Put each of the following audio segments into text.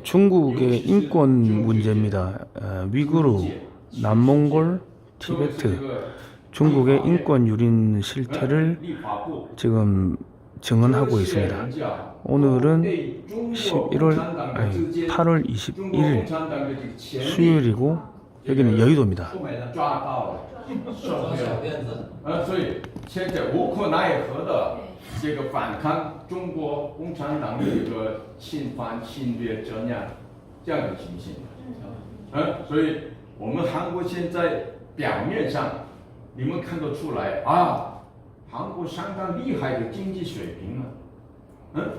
중국의 인권 문제입니다. 위구르, 남몽골, 티베트, 중국의 인권 유린 실태를 지금 증언하고 있습니다. 오늘은 8월 21일 수요일이고 여기는 여의도입니다. 所以现在无可奈何的这个反抗中国共产党的一个侵犯、侵略、这样的情形。所以我们韩国现在表面上你们看得出来啊，韩国相当厉害的经济水平啊，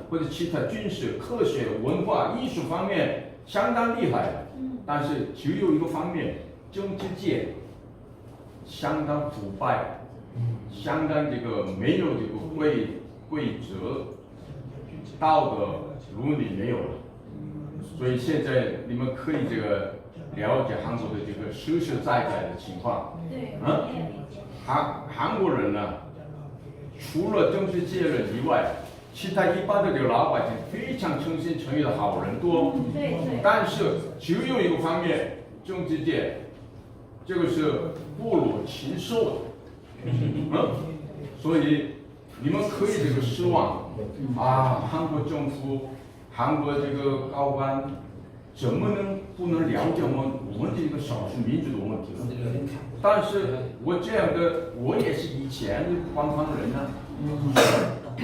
或者其他军事、科学、文化、艺术方面相当厉害，但是只有一个方面，政治界相当腐败，相当这个没有这个规则、道德伦理没有了，所以现在你们可以这个了解韩国的这个实实在在的情况。对，韩国人呢，除了政治界人以外，其他一般的这个老百姓非常诚心诚意的好人多。对。但是只有一个方面，政治界这个是不如禽兽的。所以你们可以这个失望啊，韩国政府、韩国这个高官怎么不能了解我们这个少数民族的问题呢？但是我这样的，我也是以前的官方人呢，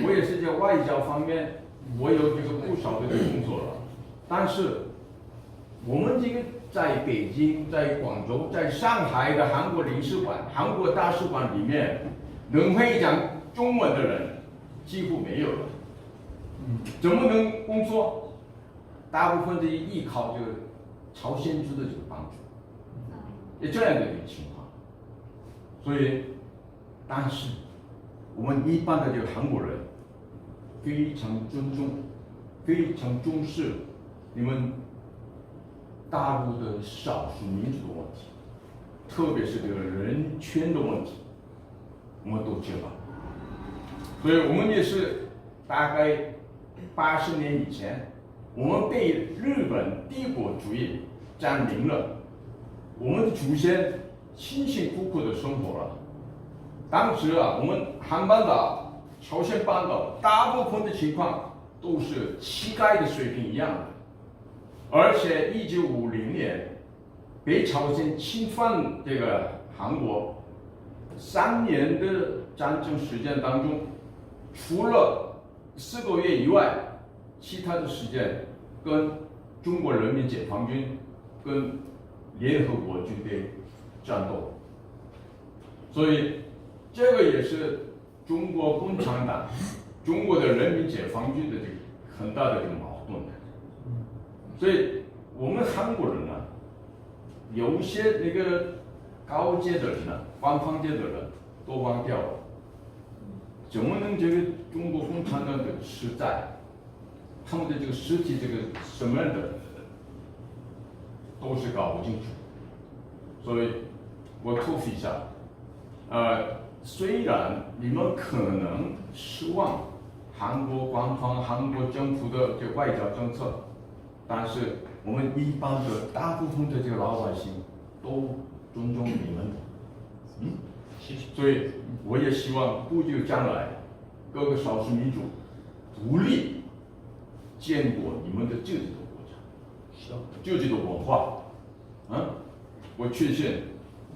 我也是在外交方面，我有这个不少的工作了。但是我们这个在北京、在广州、在上海的韩国领事馆、韩国大使馆里面，能会讲中文的人几乎没有了。怎么能工作？大部分的依靠这个朝鲜族的这个帮助，这样的一个情况。所以，但是我们一般的这个韩国人非常尊重、非常重视你们大陆的少数民族的问题，特别是这个人权的问题，我们都知道。所以我们也是大概80年以前，我们被日本帝国主义占领了，我们的祖先辛辛苦苦的生活了。当时啊，我们韩半岛、朝鲜半岛大部分的情况都是乞丐的水平一样的。而且1950年，北朝鲜侵犯这个韩国3年的战争时间当中，除了4个月以外，其他的时间跟中国人民解放军、跟联合国军队战斗，所以这个也是中国共产党、中国的人民解放军的这个很大的这个矛盾。所以我们韩国人呢，有一些那个高阶的人呢，官方界的人都忘掉了，怎么能这个中国共产党的实在，他们的这个实体这个什么样的，都是搞不清楚。所以我托付一下，虽然你们可能失望韩国官方、韩国政府的这个外交政策。但是我们一般的大部分的这个老百姓都尊重你们，所以我也希望不久将来各个少数民族独立建国你们的自己的国家，自己的文化，我确信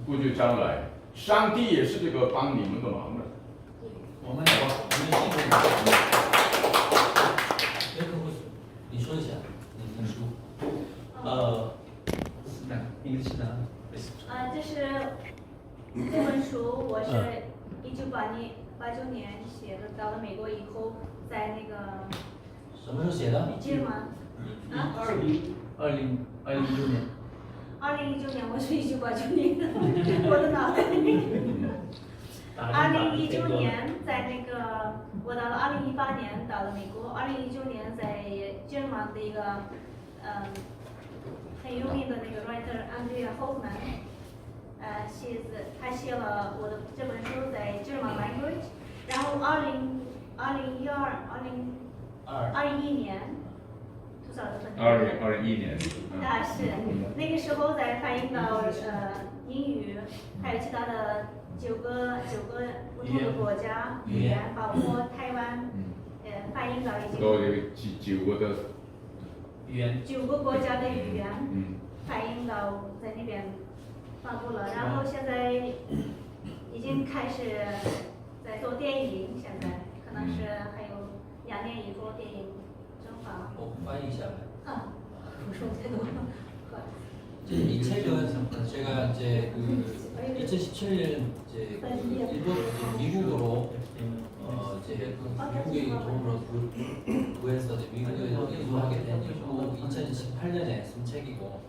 不久将来上帝也是这个帮你们的忙的。我们你说一下。这本书我是1989年写的，到了美国以后，在那个什么时候写的？记得吗？2019年。2019年，我是1989年，我的脑袋里。2019年在那个，我到了2018年到了美国，2019年在日本的一个很有名的那个 writer Andrea Hoffman， 他写了我的这本书在 German language， 然后2012 2021年2021年，啊，是那个时候在翻译到英语，还有其他的九个不同的国家语言，包括台湾，翻译到已都经有9个的，语言9个国家的语言翻译到在那边发布了，然后现在已经开始在做电影，现在可能是还有2年以后电影正好。我翻译一下呗. 못说太多。 이 책은 제가 이제 그 2017년 이제 일본 미국으로 이제 미국의 도움으로 구해서 이제 미국에서 이주하게 된 이후 2018년에 쓴 책이고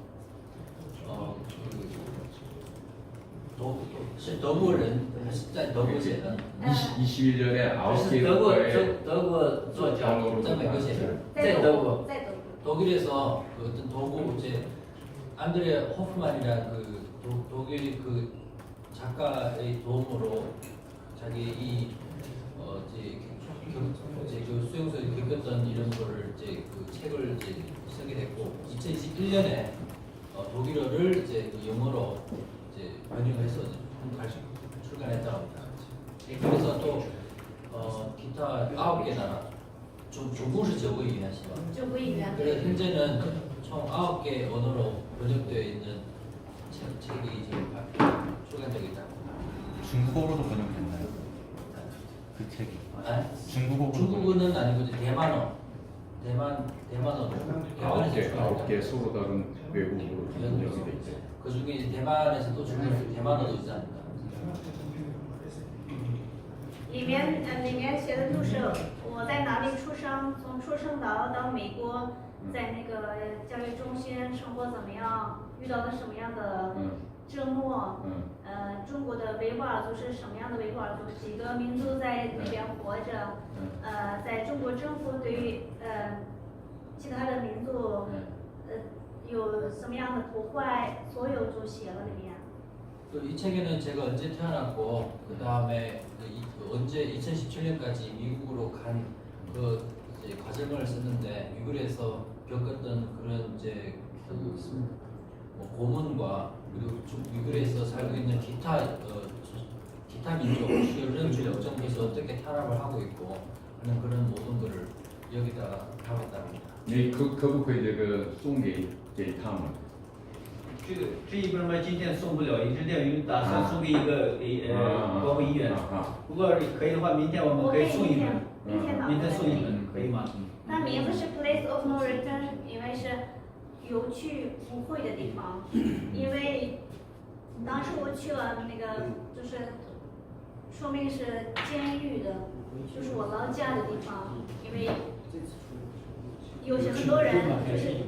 是德国人还是在德国写的？ 21년에 是 9개 德国 국가에 德国作家在美国写的，在德国。 독일에서 그 어떤 도구 이제 안드레 호프만이라는 그 독일 그 작가의 도움으로 자기 이 이제 그 수용소에 겪었던 이런 거를 이제 그 책을 이제 쓰게 됐고 2021년에 독일어를 이제 그 영어로 이제 번역해서 출간했다고 합니다. 그래서 또 기타 9개 나라. 总共是9个语言是吧？ 9个语言。 그래서 현재는 총 9개 언어로 번역되어 있는 책이 이제 출간되고 있다. 중국어로도 번역됐나요? 그 책이? 아? 중국어로 중국어는 아니고 이제 대만어로. 대만에서 9개 서로 다른 외국어로 번역이 돼 있대. 그 중에 이제 대만에서 또 대만어도 있지 않을까? 里面写的都是我在哪里出生，从出生到美国，在那个教育中心生活怎么样，遇到的什么样的折磨，中国的维吾尔族是什么样的维吾尔族，几个民族在那边活着，在中国政府对于其他的民族有什么样的破坏，所有都写了里面。 이 책에는 제가 언제 태어났고 그 다음에 언제 2017년까지 미국으로 간 그 과정을 썼는데 미국에서 겪었던 그런 이제 뭐 고문과 그리고 미국에서 살고 있는 기타 민족 이런 정부에서 어떻게 탄압을 하고 있고 하는 그런 모든 것을 여기다가 담았다고 합니다. 你可不可以这个送给他们？ 这一本嘛，今天送不了，一直电影打算送给一个广播医院。不过可以的话，明天我们可以送一本。明天送一本，可以吗？它名字是 Place of No Return， 因为是有去不回的地方。因为当时我去了那个，就是说明是监狱的，就是我老家的地方。因为有很多人就是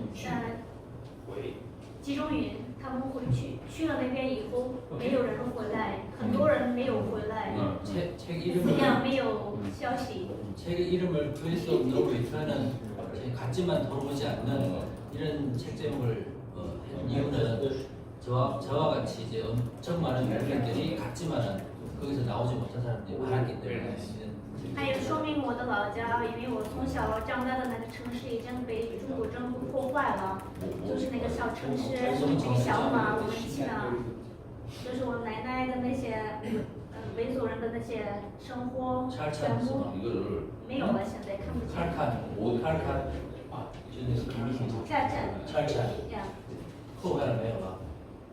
集中营。 他们回去了那边以后，没有人回来，很多人没有回来，这样没有消息。 책의 이름을 Place of No Return은 갔지만 돌아오지 않는 이런 책 제목을 한 이유는 저와 같이 이제 엄청 많은 국민들이 갔지만은 거기서 나오지 못한 사람들이 많았기 때문에. 还有说明我的老家，因为我从小长大的那个城市已经被中国政府破坏了，就是那个小城市小马，我们去了，就是我奶奶的那些维族人的那些生活全部没有了，现在看不见。칼칸 찰찬破坏了没有了？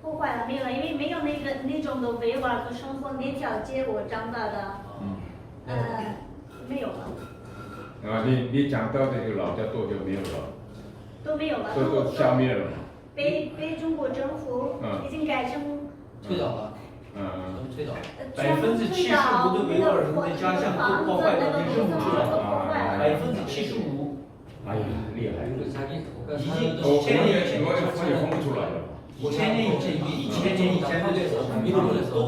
破坏了没有了，因为没有那种的维吾尔族生活那条街我长大的，没有了。你长到这个老家多久没有了？都没有了，都消灭了吗？被中国政府已经改成推倒了。推倒。75%的维吾尔人的家乡都破坏了，这是不知道。75%。哎呀，厉害！已经1000年以前分不出来了。 5000年以前都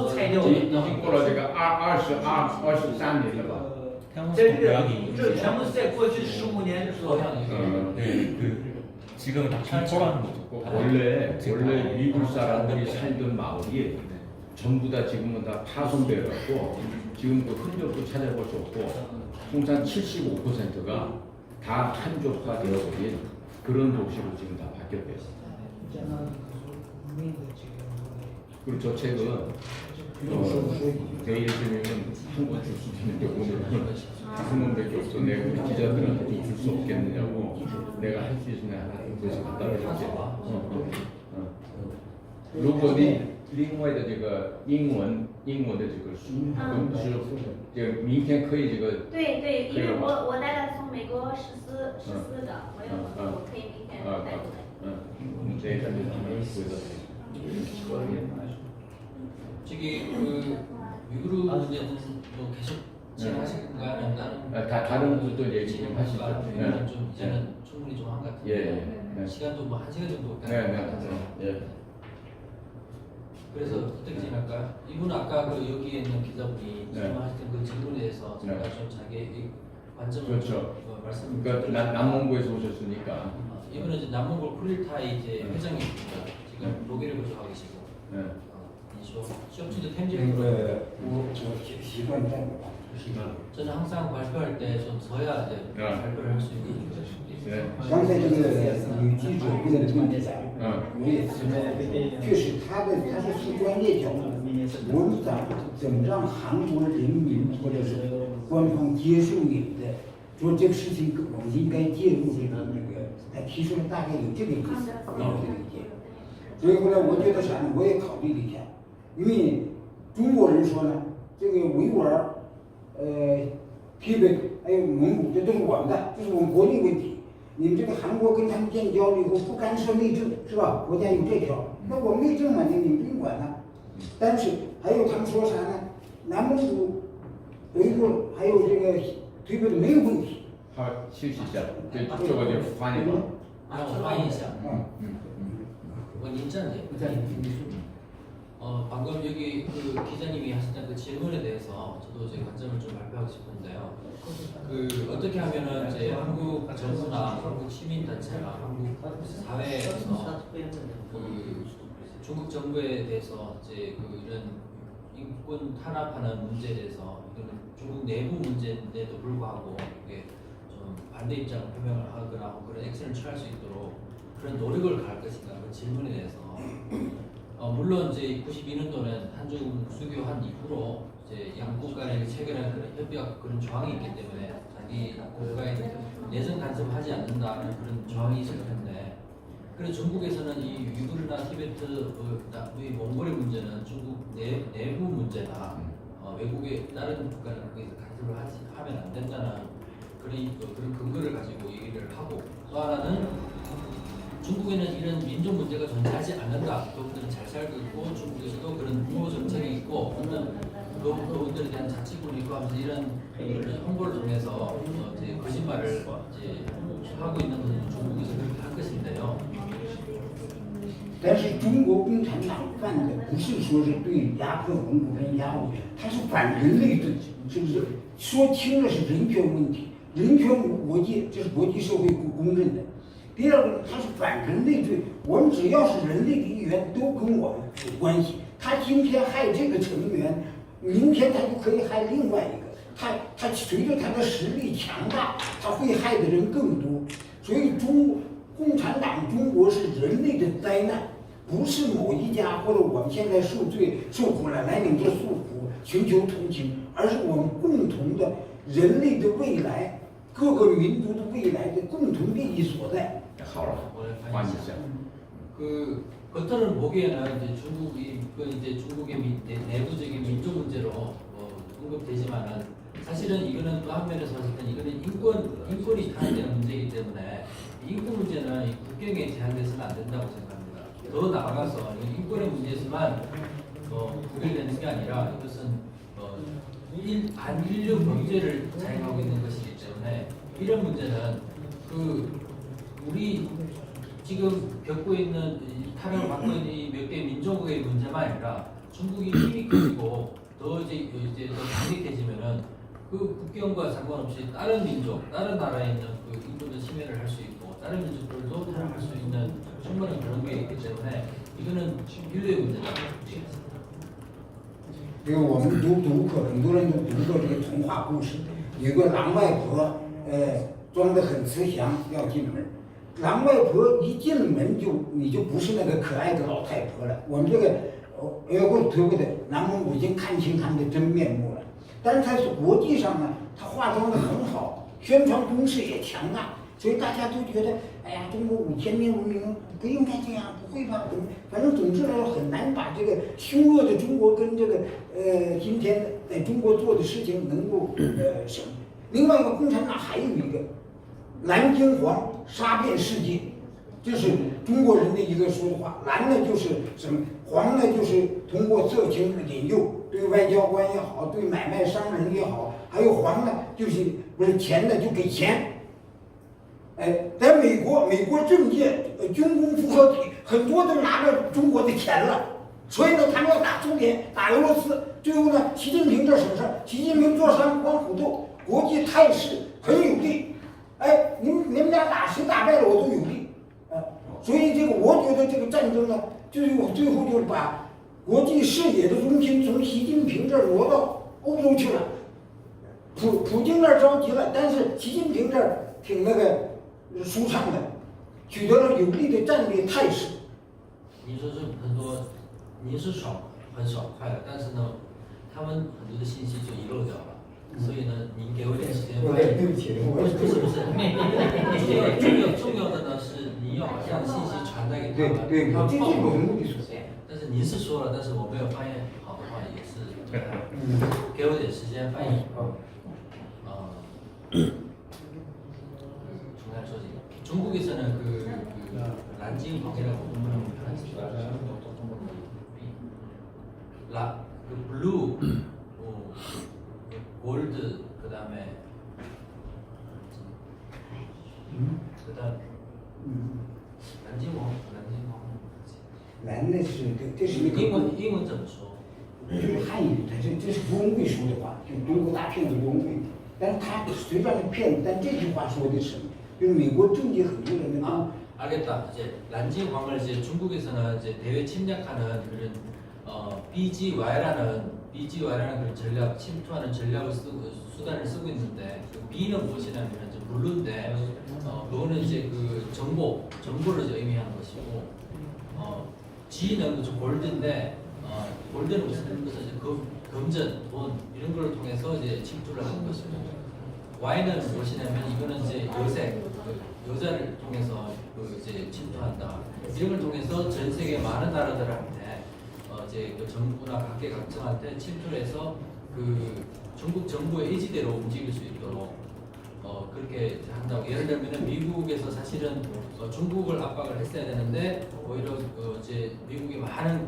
拆掉了，已经过了这个23年了吧？这全部是在过去15年的时候。 네, 지금은 다 철거하는 거죠. 원래 미국 사람들이 살던 마을이 전부 다 지금은 다 파손돼갖고 지금도 흔적도 찾아볼 수 없고 통상 75%가 다 한족화 되어버린 그런 도시로 지금 다 바뀌었대요. 그리고 저 책은 내일 되면 한권 줄 수 있는데 오늘은 5명밖에 없어. 내가 우리 기자들한테 좀 줄 수 없겠느냐고 내가 할 수 있으면 하나 그래서 갖다 줄게.如果你另外的这个英文的这个书，是这个明天可以这个对对，因为我带了从美国14个，我可以明天带过来。这个就他们回的。 저기 그 위구르 문제는 뭐 계속 진행하실 건가요? 아니면 다른 분도 얘기 좀 하시죠. 이거는 좀 이제는 충분히 좀 한 것 같은데 시간도 뭐 1시간 정도밖에 안 남았어요. 그래서 어떻게 진행할까요? 이분 아까 그 여기에 있는 기자분이 질문하셨던 그 질문에 대해서 제가 좀 자기 관점을 그렇죠. 말씀을 그러니까 남몽고에서 오셨으니까. 이분은 이제 남몽골 쿠릴타이 이제 회장입니다. 지금 독일에 거주하고 계시고. 쇼츠도 템질을 저는 항상 발표할 때 좀 서야 이제 발표를 할 수 있는 거죠. 刚才这个女记者问的问题我也知道，确实他是专业角度，我们怎么让韩国人民或者是官方接受你的，说这个事情我们应该介入这个他提出了大概有这个意思，有这个意见。所以后来我觉得啥呢？我也考虑了一下，因为中国人说呢，这个维吾尔、铁北还有蒙古，这都是我们的，这是我们国内问题。你们这个韩国跟他们建交了以后不干涉内政，是吧？国家有这条，那我们内政嘛，你不用管它。但是还有他们说啥呢？南蒙古、维吾尔还有这个铁北的没有问题。好，休息一下，这个就翻译吧。让我翻译一下。원인자인데. 방금 여기 그 기자님이 하셨던 그 질문에 대해서 저도 제 관점을 좀 발표하고 싶은데요. 그 어떻게 하면은 이제 한국 정부나 한국 시민 단체나 한국 사회에서 그 중국 정부에 대해서 이제 그 이런 인권 탄압하는 문제에 대해서 이거는 중국 내부 문제인데도 불구하고 이게 좀 반대 입장을 표명을 하거나 그런 액션을 취할 수 있도록 그런 노력을 가할 것인가 그 질문에 대해서 물론 이제 92년도는 한중 수교한 이후로 이제 양국 간에 체결한 그런 협약 그런 조항이 있기 때문에 자기 국가에 내정 간섭하지 않는다는 그런 조항이 있을 텐데 그래서 중국에서는 이 위구르나 티베트 이 몽골의 문제는 중국 내부 문제다. 외국의 다른 국가는 거기서 간섭을 하면 안 된다는 그런 근거를 가지고 얘기를 하고 또 하나는 중국에는 이런 민족 문제가 존재하지 않는다. 그분들은 잘 살고 있고 중국에서도 그런 부모 정책이 있고 그분들에 대한 자치권이 있고 하면서 이런 홍보를 통해서 이제 거짓말을 이제 하고 있는 것은 중국에서 그렇게 할 것인데요. 但是中国共产党犯的不是说是对压迫蒙古人压迫，他是反人类的，是不是？说清了是人权问题，人权国际这是国际社会公认的。第二个，他是反人类罪，我们只要是人类的一员，都跟我们有关系。他今天害这个成员，明天他就可以害另外一个。他随着他的实力强大，他会害的人更多。所以共产党中国是人类的灾难，不是某一家或者我们现在受罪受苦了来领着诉苦寻求同情，而是我们共同的人类的未来，各个民族的未来的共同利益所在。 好了，翻译一下。 그 겉으로는 보기에는 이제 중국이 이제 중국의 내부적인 민족 문제로 언급되지만은 사실은 이거는 또 한면에서 봤을 때는 이거는 인권이 탄압되는 문제이기 때문에 인권 문제는 이 국경에 제한돼서는 안 된다고 생각합니다. 더 나아가서 인권의 문제에서만 구별되는 게 아니라 이것은 반인류 경제를 자행하고 있는 것이기 때문에 이런 문제는 우리 지금 겪고 있는 타령을 받고 있는 이 몇 개 민족의 문제만 아니라 중국이 힘이 커지고 더 이제 더 강력해지면은 그 국경과 상관없이 다른 민족, 다른 나라에 있는 그 인권을 침해를 할 수 있고 다른 민족들도 탄압할 수 있는 충분한 그런 게 있기 때문에 이거는 인류의 문제다. 这个我们读过，很多人都读过这个童话故事，有个狼外婆，装得很慈祥，要进门。老外婆一进门你就不是那个可爱的老太婆了。我们这个俄国德国的南蒙古已经看清他们的真面目了。但是他是国际上呢，他化妆得很好，宣传攻势也强大，所以大家都觉得，哎呀，中国5000年文明不应该这样，不会吧？反正总之来说很难把这个凶恶的中国跟这个今天在中国做的事情能够省。另外一个共产党还有一个蓝金黄杀遍世界，这是中国人的一个说的话。蓝呢就是什么，黄呢就是通过色情引诱，对外交官也好，对买卖商人也好，还有黄呢就是不是钱呢就给钱。在美国政界军工复合体很多都拿着中国的钱了，所以呢他们要打苏联打俄罗斯，最后呢习近平这省事，习近平坐山观虎斗，国际态势很有利。你们俩打谁打败了我都有利，所以这个我觉得这个战争呢，最后就是把国际视野的中心从习近平这儿挪到欧洲去了。普京那儿着急了，但是习近平这儿挺那个舒畅的，取得了有利的战略态势。你说是很多，您是很爽快的，但是呢，他们很多的信息就遗漏掉了。所以呢，您给我点时间翻译。对不起，不是，重要的呢是您要把这样的信息传达给他们。对，这是我的目的所在。但是您是说了，但是我没有翻译好的话，也是给我点时间翻译。중간소식. 중국에서는 그 란징황이라고 그 블루, 골드, 그다음 란징황. 蓝的是这是一个英文怎么说？就是汉语，这是郭文贵说的话，就中国大骗子郭文贵。但是他虽然是骗子，但这句话说的是，就是美国政界很多人呢。 알겠다. 이제 란징황을 이제 중국에서는 이제 대외 침략하는 그런 BGY라는 그런 전략, 침투하는 전략을 수단을 쓰고 있는데 그 B는 무엇이냐면 이제 블루인데 그거는 이제 그 정보를 이제 의미하는 것이고 G는 그 골드인데 골드는 무슨 것은 이제 금전, 돈 이런 걸 통해서 이제 침투를 하는 것이고 Y는 무엇이냐면 이거는 이제 여자를 통해서 이제 침투한다. 이런 걸 통해서 전 세계 많은 나라들한테 이제 그 정부나 각계각층한테 침투를 해서 그 중국 정부의 의지대로 움직일 수 있도록 그렇게 한다고. 예를 들면 미국에서 사실은 중국을 압박을 했어야 되는데 오히려 이제 미국의 많은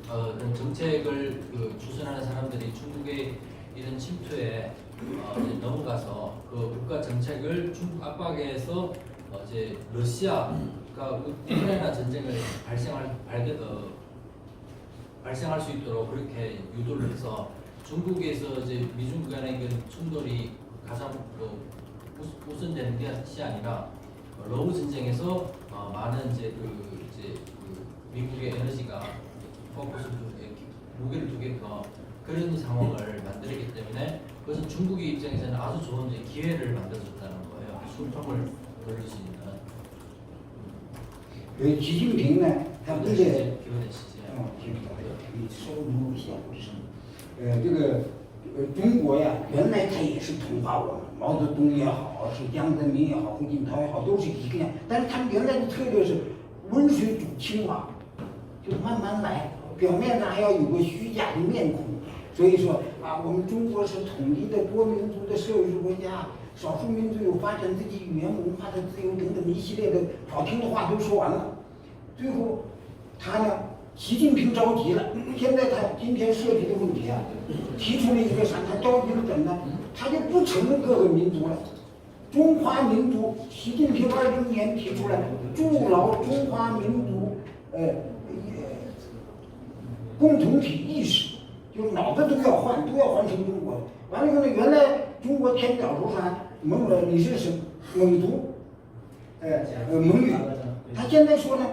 그런 정책을 추진하는 사람들이 중국의 이런 침투에 넘어가서 그 국가 정책을 중국 압박해서 이제 러시아가 우크라이나 전쟁을 발생할 수 있도록 그렇게 유도를 해서 중국에서 이제 미중 간의 그 충돌이 가장 우선되는 것이 아니라 러우 전쟁에서 많은 이제 미국의 에너지가 포커스를 무게를 두게끔 그런 상황을 만들었기 때문에 그것은 중국의 입장에서는 아주 좋은 이제 기회를 만들어줬다는 거예요. 숨통을 돌릴 수 있는. 习近平呢，他为了你说不下不是，这个中国呀，原来他也是同化我们，毛泽东也好，是江泽民也好，胡锦涛也好，都是一个样。但是他们原来的策略是温水煮青蛙，就慢慢来，表面上还要有个虚假的面孔。所以说我们中国是统一的多民族的社会主义国家。 少数民族有发展自己语言文化的自由等等一系列的好听的话都说完了，最后他呢，习近平着急了。现在他今天涉及的问题提出了一个啥？他着急了怎么呢？他就不承认各个民族了。中华民族，习近平20年提出来筑牢中华民族共同体意识，就是脑子都要换成中国。完了以后呢，原来。 中国天表说啥？你是什么蒙族？蒙语。他现在说呢，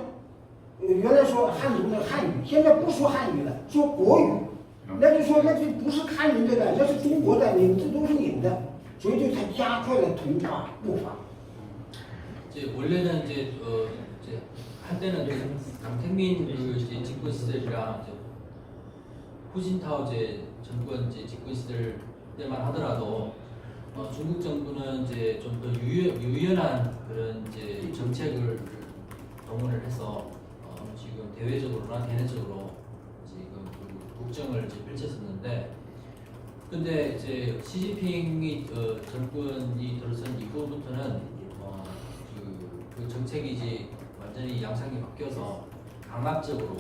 原来说汉族的汉语，现在不说汉语了，说国语。那就说那就不是汉人的了，那是中国的，你们这都是你们的。所以就它加快了同化步伐。 이제 원래는 이제 이제 한때는 강택민 그 이제 집권 시절이랑 이제 후진타오 이제 정권 이제 집권 시절 때만 하더라도 중국 정부는 이제 좀 더 유연한 그런 이제 정책을 동원을 해서 지금 대외적으로나 대내적으로 지금 그 국정을 이제 펼쳤었는데, 근데 이제 시진핑이 정권이 들어선 이후부터는 그 정책이 이제 완전히 양상이 바뀌어서 강압적으로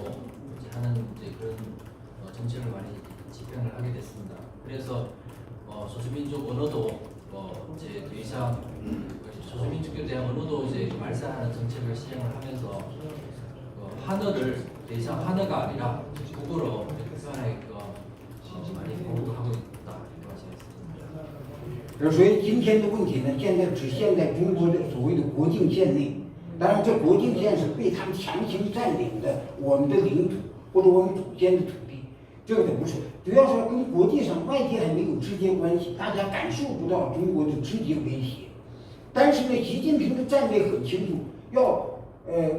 이제 하는 이제 그런 정책을 많이 집행을 하게 됐습니다. 그래서 소수민족 언어도 이제 더 이상 소수민족에 대한 언어도 이제 말살하는 정책을 시행을 하면서 한어를 더 이상 한어가 아니라 국어로 표현하게끔 많이 공부를 하고 있다 이렇게 말씀했습니다. 所以今天的问题呢，现在只限在中国的所谓的国境线内。当然，这国境线是被他们强行占领的我们的领土或者我们祖先的土地，这个不是。主要是跟国际上外界还没有直接关系，大家感受不到中国的直接威胁。但是呢，习近平的战略很清楚，要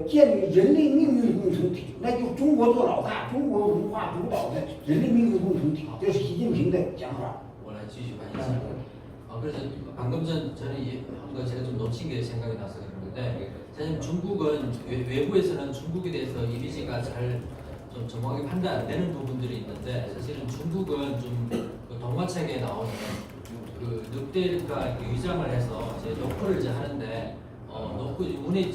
建立人类命运共同体，那就中国做老大，中国文化主导的人类命运共同体，这是习近平的讲法。 원래 지지반이었습니다. 그래서 방금 전 저는 한 거 제가 좀 놓친 게 생각이 나서 그러는데, 사실 중국은 외부에서는 중국에 대해서 이미지가 잘 좀 정확하게 판단 안 되는 부분들이 있는데, 사실은 중국은 좀그 동화책에 나오는 그 늑대가 위장을 해서 이제 노크를 이제 하는데, 노크 문에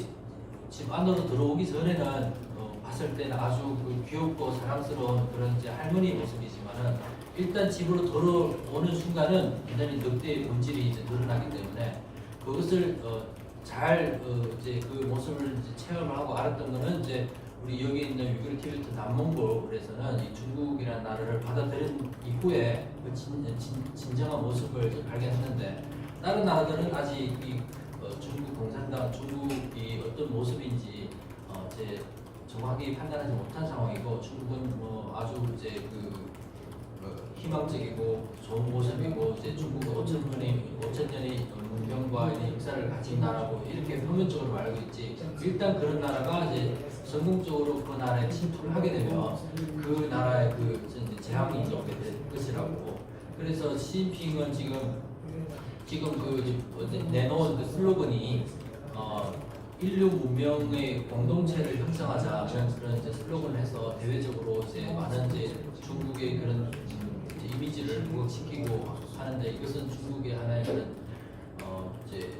집 안으로 들어오기 전에는 봤을 때는 아주 그 귀엽고 사랑스러운 그런 이제 할머니 모습이지만은, 일단 집으로 들어오는 순간은 완전히 늑대의 본질이 이제 드러나기 때문에 그것을 잘 이제 그 모습을 이제 체험을 하고 알았던 거는 이제 우리 여기 있는 위구르 티베트 남몽골에서는 이 중국이라는 나라를 받아들인 이후에 그 진정한 모습을 이제 발견했는데, 다른 나라들은 아직 이 중국 공산당 중국이 어떤 모습인지 이제 정확히 판단하지 못한 상황이고, 중국은 아주 이제 희망적이고 좋은 모습이고 이제 중국은 5,000년의 문명과 역사를 가진 나라고 이렇게 표면적으로 말하고 있지, 일단 그런 나라가 이제 성공적으로 그 나라에 침투를 하게 되면 그 나라의 그 이제 재앙이 이제 오게 될 것이라고. 그래서 시진핑은 지금 그 내놓은 그 슬로건이 인류 문명의 공동체를 형성하자 그런 이제 슬로건을 해서 대외적으로 이제 많은 이제 중국의 그런 이미지를 부각시키고 하는데, 이것은 중국의 하나의 그런 이제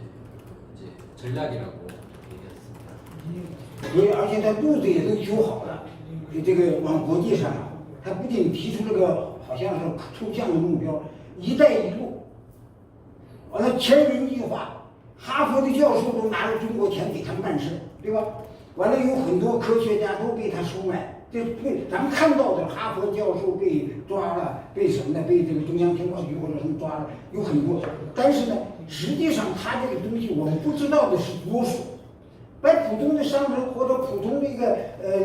전략이라고 얘기했습니다. 所以，而且他路子也都修好了，这个往国际上，他不仅提出了个好像是抽象的目标“一带一路”，完了千人计划，哈佛的教授都拿着中国钱给他们办事，对吧？完了有很多科学家都被他收买。 这被咱们看到的哈佛教授被抓了，被什么呢？被这个中央情报局或者什么抓了，有很多。但是呢，实际上他这个东西我们不知道的是多数。把普通的商人或者普通的一个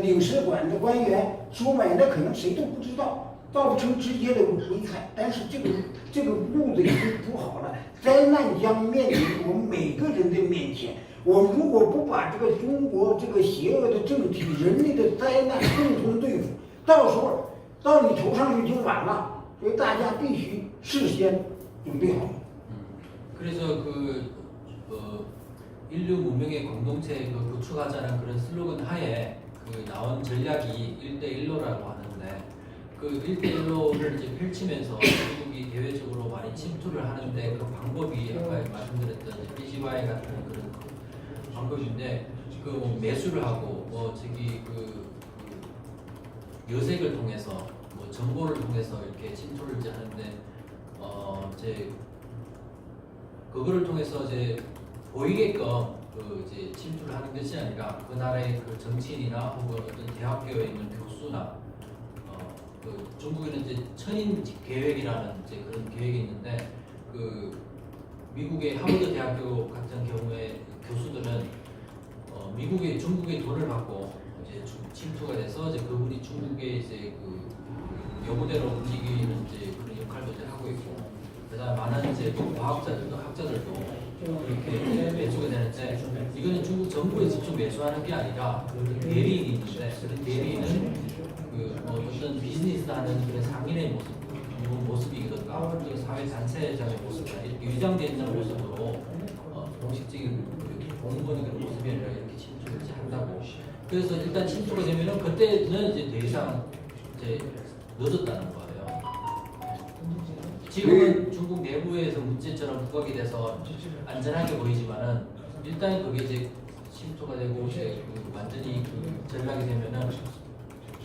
领事馆的官员收买，那可能谁都不知道，造不成直接的危害。但是这个路子已经铺好了，灾难将面临我们每个人的面前。 我们如果不把这个中国这个邪恶的政体、人类的灾难共同对付，到时候到你头上就晚了。所以大家必须事先准备好。 그래서 인류 문명의 공동체 구축하자는 그런 슬로건 하에 나온 전략이 1대1로라고 하는데, 그 1대1로를 이제 펼치면서 중국이 대외적으로 많이 침투를 하는데, 그 방법이 아까 말씀드렸던 PGY 같은 그런 방법인데, 그 매수를 하고 여색을 통해서 정보를 통해서 이렇게 침투를 이제 하는데, 이제 그거를 통해서 이제 보이게끔 이제 침투를 하는 것이 아니라 그 나라의 그 정치인이나 혹은 어떤 대학교에 있는 교수나 중국에는 이제 천인 계획이라는 이제 그런 계획이 있는데, 그 미국의 하버드 대학교 같은 경우에 교수들은 미국의 중국의 돈을 받고 이제 침투가 돼서 이제 그분이 중국의 이제 그 요구대로 움직이는 이제 그런 역할도 이제 하고 있고, 그다음 많은 이제 또 과학자들도 학자들도 그렇게 매수가 되는데 이거는 중국 정부에 직접 매수하는 게 아니라 대리인이 있는데 그 대리인은 뭐 어떤 비즈니스하는 그런 상인의 모습이든가 또 사회 단체장의 모습이 이렇게 위장되어 있는 모습으로 공식적인 공무원의 그런 모습이 아니라 이렇게 침투를 한다고. 그래서 일단 침투가 되면은 그때는 이제 더 이상 이제 늦었다는 거예요. 지금은 중국 내부에서 문제처럼 부각이 돼서 안전하게 보이지만은 일단 그게 이제 침투가 되고 이제 완전히 전락이 되면은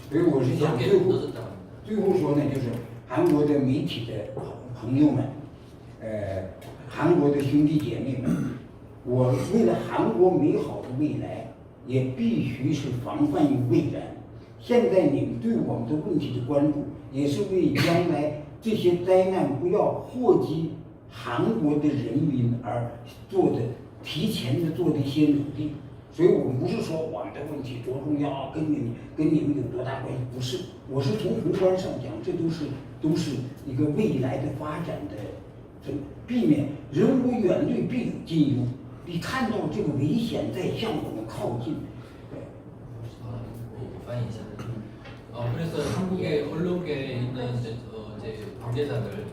所以我是想 그렇게 最后 늦었다고 합니다. 最后说呢，就是韩国的媒体的朋友们，韩国的兄弟姐妹们，我为了韩国美好的未来，也必须是防范于未然。现在你们对我们的问题的关注，也是为将来这些灾难不要祸及韩国的人民而做的提前的做的一些努力。所以我们不是说我们的问题多重要，跟你们有多大关系，不是。我是从宏观上讲，这都是一个未来的发展的，这避免人无远虑，必有近忧。你看到这个危险在向我们靠近， 翻译一下. 그래서 한국의 언론계에 있는 이제 관계자들을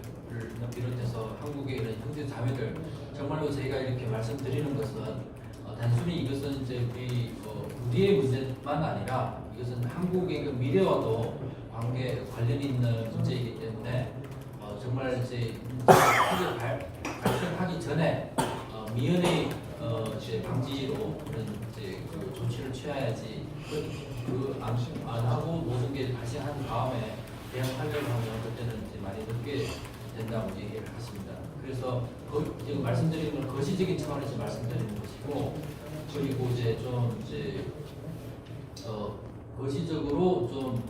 비롯해서 한국의 이런 형제 자매들 정말로 저희가 이렇게 말씀드리는 것은 단순히 이것은 이제 우리의 문제만 아니라 이것은 한국의 그 미래와도 관련 있는 문제이기 때문에 정말 이제 발생하기 전에 미연의 이제 방지로 그런 이제 그 조치를 취해야지 안 하고 모든 게 발생한 다음에 대응하려고 하면 그때는 이제 많이 늦게 된다고 얘기를 하십니다. 그래서 지금 말씀드리는 건 거시적인 차원에서 말씀드리는 것이고 그리고 이제 좀 이제 거시적으로 좀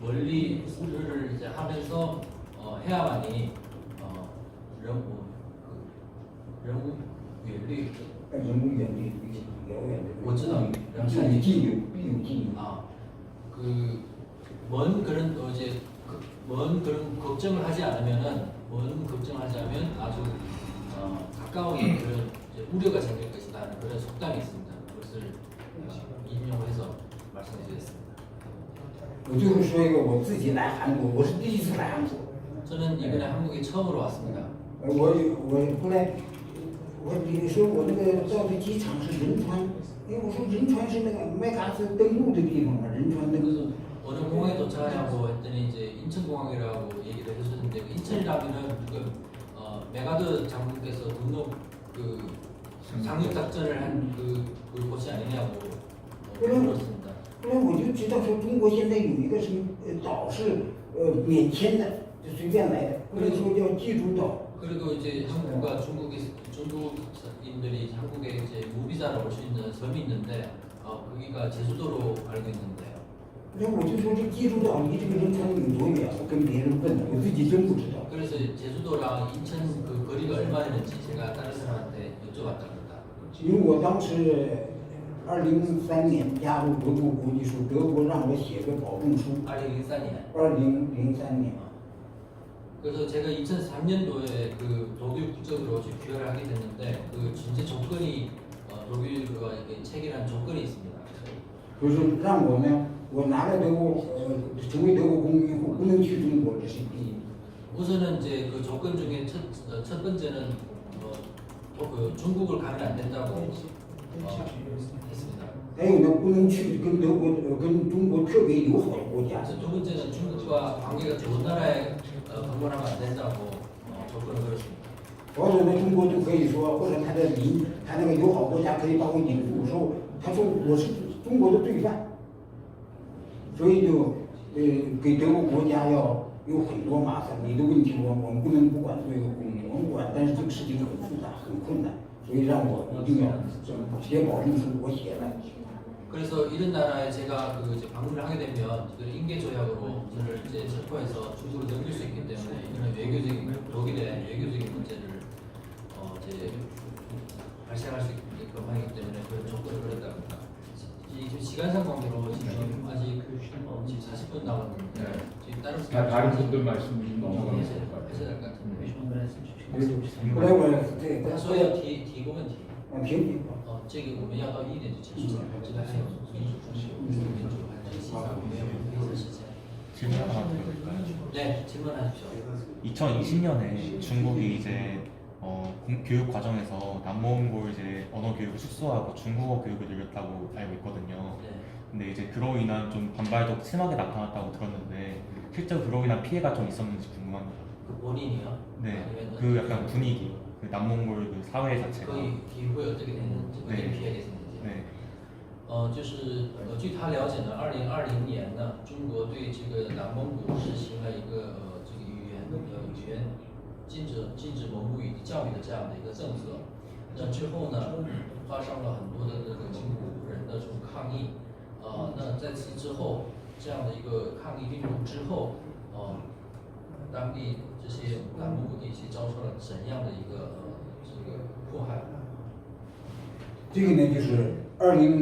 멀리 수료를 이제 하면서 해야만이 영국原理人无远虑，必有遥远的。我知道必有近忧，必有近忧。 먼 그런 이제 먼 그런 걱정을 하지 않으면은 먼 걱정하지 않으면 아주 가까운 그런 이제 우려가 생길 것이라는 그런 속담이 있습니다. 그것을 인용해서 말씀드리겠습니다. 我最后说一个，我自己来韩国，我是第一次来韩国。 저는 이번에 한국에 처음으로 왔습니다. 我后来你说我那个到的机场是仁川，因为我说仁川是那个麦嘎斯登陆的地方嘛，仁川那个。 어느 공항에 도착하냐고 했더니 이제 인천공항이라고 얘기를 해주셨는데 인천이라면은 메가드 장군께서 등록 상륙 작전을 한 그 곳이 아니냐고 물었습니다. 后来我就知道说中国现在有一个什么岛是免签的，就随便来的，或者说叫济州岛。 그리고 이제 한국과 중국인들이 한국에 이제 무비자로 올 수 있는 섬이 있는데 거기가 제주도로 알고 있는데요. 那我就说这济州岛离这个仁川有多远？我跟别人问，我自己真不知道。 그래서 제주도랑 인천 그 거리가 얼마 되는지 제가 다른 사람한테 여쭤봤답니다. 因为我当时2003年加入国际国际书，德国让我写个保证书。 2003년. 2003年。 그래서 제가 2003년도에 그 독일 국적으로 귀화를 하게 됐는데 그 전제 조건이 독일과 체결한 조건이 있습니다. 就是让我呢，我拿了德国成为德国公民后不能去中国，这是第一。 우선은 이제 그 조건 중에 첫 번째는 그 중국을 가면 안 된다고 했습니다. 还有呢，不能去跟中国特别友好的国家。 그래서 두 번째는 중국과 관계가 좋은 나라에 방문하면 안 된다고 조건을 걸었습니다. 或者呢，中国就可以说，或者他那个友好国家可以把我引渡，说他说我是中国的罪犯，所以就给德国国家要有很多麻烦。你的问题我们不能不管作为一个公民，我们管，但是这个事情很复杂很困难，所以让我一定要写保证书，我写了。 그래서 이런 나라에 제가 이제 방문을 하게 되면 인계 조약으로 저를 이제 체포해서 중국으로 넘길 수 있기 때문에 이런 외교적인 독일의 외교적인 문제를 이제 발생할 수 있게끔 하기 때문에 그런 조건을 걸었답니다. 지금 시간상 관계로 지금 아직 지금 40분 남았는데 지금 다른 분들 말씀 넘어가면 해야 될것 같아요. 될 것 같은데. 后来我这个他说要提个问题。评比。这个我们要到1点就结束了，这个还有民主中心、民主还有西藏，我们有一些时间。 질문 하나 드릴까요? 네, 질문하십시오. 2020년에 중국이 이제 교육 과정에서 남몽골 이제 언어 교육을 축소하고 중국어 교육을 늘렸다고 알고 있거든요. 네. 근데 이제 그로 인한 좀 반발도 심하게 나타났다고 들었는데 실제로 그로 인한 피해가 좀 있었는지 궁금합니다. 그 본인이요? 네, 아니면 그 약간 분위기, 그 남몽골 그 사회 자체가. 거의 기후에 어떻게 됐는지, 어떻게 네. 피해가 있었는지. 对，就是据他了解呢，2020年呢，中国对这个南蒙古实行了一个这个语言禁止蒙古语教育的这样的一个政策。那之后呢，发生了很多的这个蒙古人的这种抗议。那在此之后，这样的一个抗议运动之后，当地这些南蒙古地区遭受了怎样的一个这个迫害？这个呢，就是2020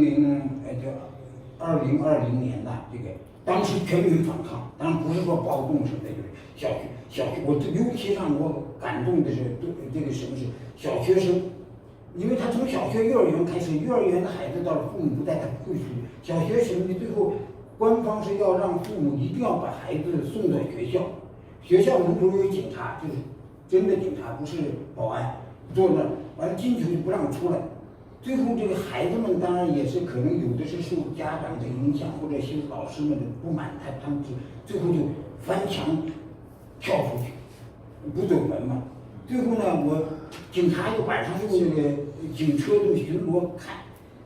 年呐，这个当时全民反抗，当然不是说暴动什么的，就是小学，我尤其让我感动的是这个什么是小学生，因为他从小学幼儿园开始，幼儿园的孩子到了父母不带他不会去，小学生的最后官方是要让父母一定要把孩子送到学校，学校门口有警察，就是真的警察，不是保安，坐那儿，完了进去就不让出来。最后这个孩子们当然也是可能有的是受家长的影响，或者是老师们的不满，他们最后就翻墙跳出去，不走门嘛。最后呢，警察晚上用那个警车都巡逻看，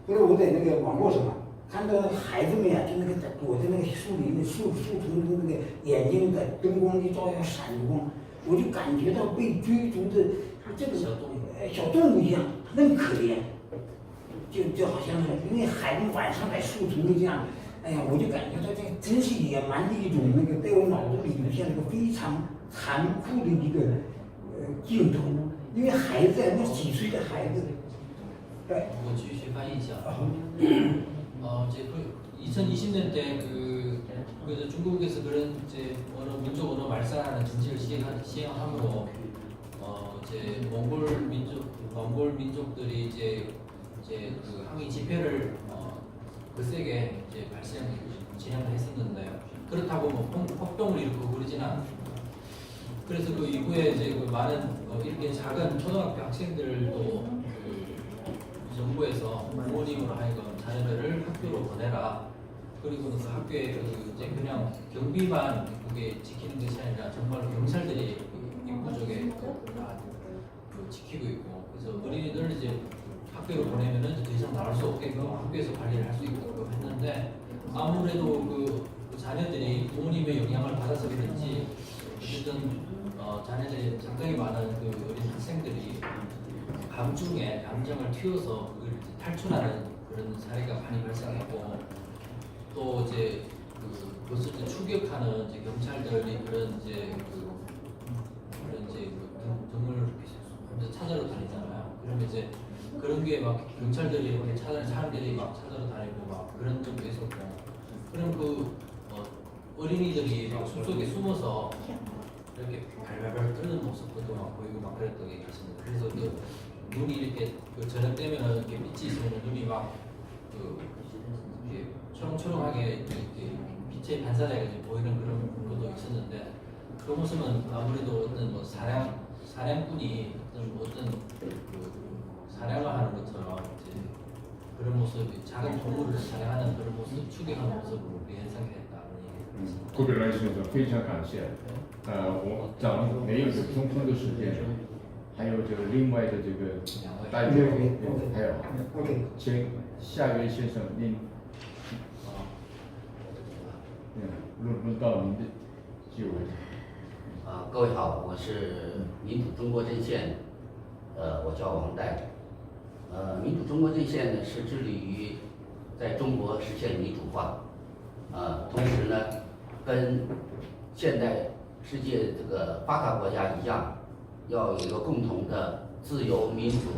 后来我在那个网络上看到那个孩子们呀，就那个躲在那个树林的树丛中，那个眼睛在灯光一照要闪着光，我就感觉到被追逐的这个小动物一样，那么可怜。就好像是因为孩子晚上在树丛里这样，哎呀，我就感觉到这真是野蛮的一种那个，在我脑子里留下了一个非常残酷的一个镜头。因为孩子那几岁的孩子，对。我继续翻译一下。이제 2020년대 그래서 중국에서 그런 이제 민족 언어 말살하는 정책을 시행함으로 이제 몽골 민족들이 이제 그 항의 집회를 거세게 이제 진행을 했었는데요. 그렇다고 뭐 폭동을 일으키고 그러지는 않았죠. 그래서 그 이후에 이제 그 많은 이렇게 작은 초등학교 학생들도 그 정부에서 부모님으로 하여금 자녀들을 학교로 보내라. 그리고 그 학교에 그 이제 그냥 경비만 그게 지키는 것이 아니라 정말로 경찰들이 입구 쪽에 다 지키고 있고, 그래서 어린이들 이제 학교로 보내면은 더 이상 나올 수 없게끔 학교에서 관리를 할 수 있게끔 했는데, 아무래도 그 자녀들이 부모님의 영향을 받아서 그런지 어쨌든 자녀들이 상당히 많은 그 어린 학생들이 밤중에 감정을 튀어서 그걸 탈출하는 그런 사례가 많이 발생했고, 또 이제 그것을 이제 추격하는 이제 경찰들이 그런 이제 등을 찾아러 다니잖아요. 그러면 이제 그런 게 막 경찰들이 사람들이 막 찾아러 다니고 막 그런 적도 있었고, 그럼 그 어린이들이 막 숲속에 숨어서 이렇게 발발발 끓는 모습도 막 보이고 막 그랬던 게 있습니다. 그래서 그 눈이 이렇게 저녁 되면은 이렇게 빛이 있으면 눈이 막 이렇게 초롱초롱하게 이렇게 빛에 반사돼서 보이는 그런 것도 있었는데, 그 모습은 아무래도 어떤 뭐 사냥꾼이 어떤 사냥을 하는 것처럼 이제 그런 모습, 작은 동물을 사냥하는 그런 모습, 추격하는 모습으로 연상했다는 얘기입니다. 顾主任先生，非常感谢。我讲没有充分的时间，还有这个另外的这个代表，还有，请下一位先生您，轮到您的机会。各位好，我是民主中国阵线，我叫王代。民主中国阵线呢是致力于在中国实现民主化，同时呢，跟现代世界这个发达国家一样，要有一个共同的自由、民主、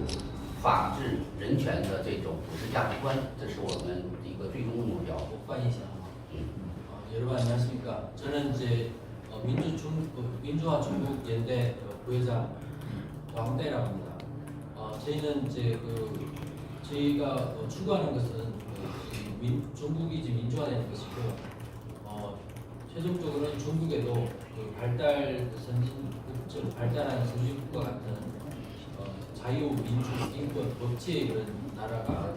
法治、人权的这种普世价值观，这是我们一个最终的目标。 오빠이샤. 여러분 안녕하십니까? 저는 이제 민주화 중국 연대 부회장 왕대라고 합니다. 저희는 이제 저희가 추구하는 것은 중국이 이제 민주화되는 것이고요. 최종적으로는 중국에도 발달한 선진국과 같은 자유, 민주, 인권, 법치의 그런 나라가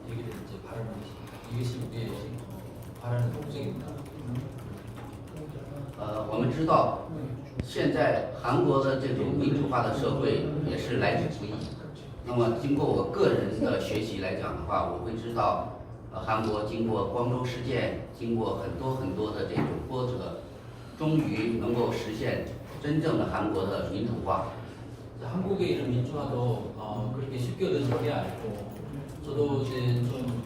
되기를 이제 바라는 것입니다. 이것이 우리의 바라는 목적입니다. 我们知道，现在韩国的这种民主化的社会也是来之不易。那么，经过我个人的学习来讲的话，我会知道，韩国经过光州事件，经过很多的这种波折，终于能够实现真正的韩国的民主化。 한국의 이런 민주화도 그렇게 쉽게 얻어지는 게 아니고 저도 이제 좀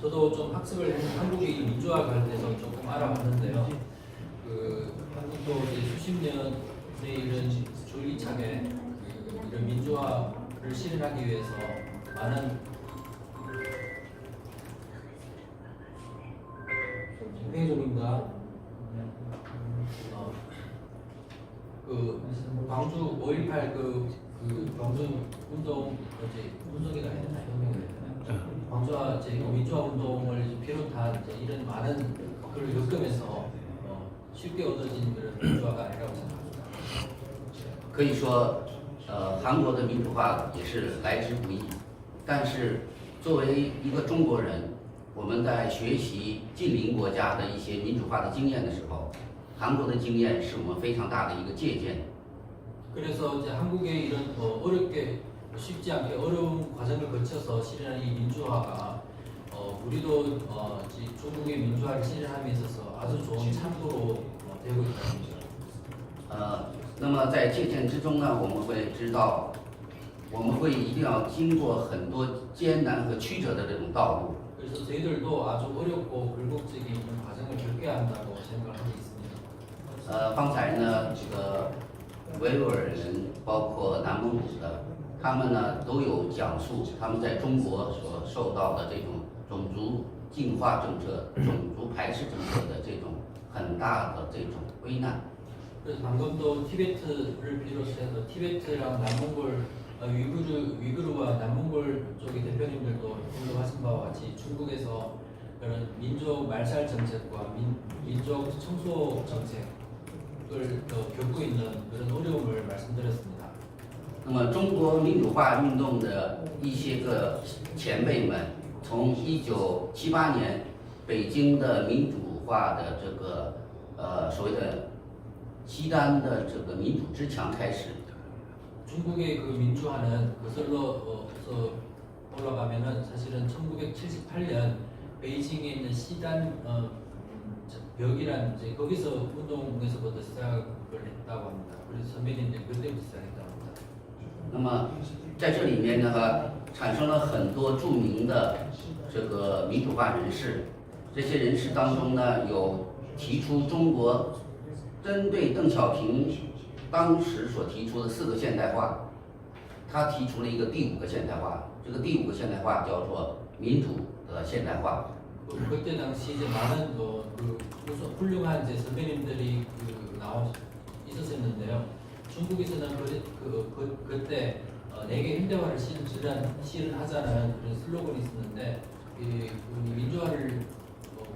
저도 좀 학습을 해서 한국의 민주화 관련해서 조금 알아봤는데요. 한국도 이제 수십 년의 이런 줄기차게 이런 민주화를 실현하기 위해서 많은 회종입니다. 광주 5.18 광주 운동 운동이라 해야 되나요? 광주와 이제 민주화 운동을 비롯한 이제 이런 많은 그걸 겪으면서 쉽게 얻어진 그런 민주화가 아니라고 생각합니다. 可以说，韩国的民主化也是来之不易。但是，作为一个中国人，我们在学习近邻国家的一些民主化的经验的时候，韩国的经验是我们非常大的一个借鉴。 그래서 이제 한국의 이런 어렵게 쉽지 않게 어려운 과정을 거쳐서 실현한 이 민주화가 우리도 중국의 민주화를 실현함에 있어서 아주 좋은 참고로 되고 있습니다. 那么在借鉴之中呢，我们会知道，我们会一定要经过很多艰难和曲折的这种道路。 그래서 저희들도 아주 어렵고 굴곡적인 과정을 겪어야 한다고 생각을 하고 있습니다. 方才呢，这个维吾尔人，包括南蒙古的，他们呢都有讲述他们在中国所受到的这种种族净化政策、种族排斥政策的这种很大的这种危难。 그래서 방금도 티베트를 비롯해서 티베트랑 남몽골 위구르와 남몽골 쪽의 대표님들도 언급하신 바와 같이 중국에서 그런 민족 말살 정책과 민족 청소 정책을 겪고 있는 그런 어려움을 말씀드렸습니다. 那么，中国民主化运动的一些个前辈们，从1978年北京的民主化的这个所谓的西单的这个民主之墙开始。 중국의 그 민주화는 거슬러 올라가면은 사실은 1978년 베이징에 있는 시단 벽이란 이제 거기서 운동에서부터 시작을 했다고 합니다. 그래서 선배님들 그때부터 시작했다고 합니다. 那么在这里面呢，产生了很多著名的这个民主化人士。这些人士当中呢，有提出中国针对邓小平当时所提出的4个现代化，他提出了一个第5个现代化。这个第5个现代化叫做民主的现代化。 그때 당시 이제 많은 훌륭한 이제 선배님들이 있었는데요. 중국에서는 그때 내게 현대화를 실현하자는 그런 슬로건이 있었는데 민주화를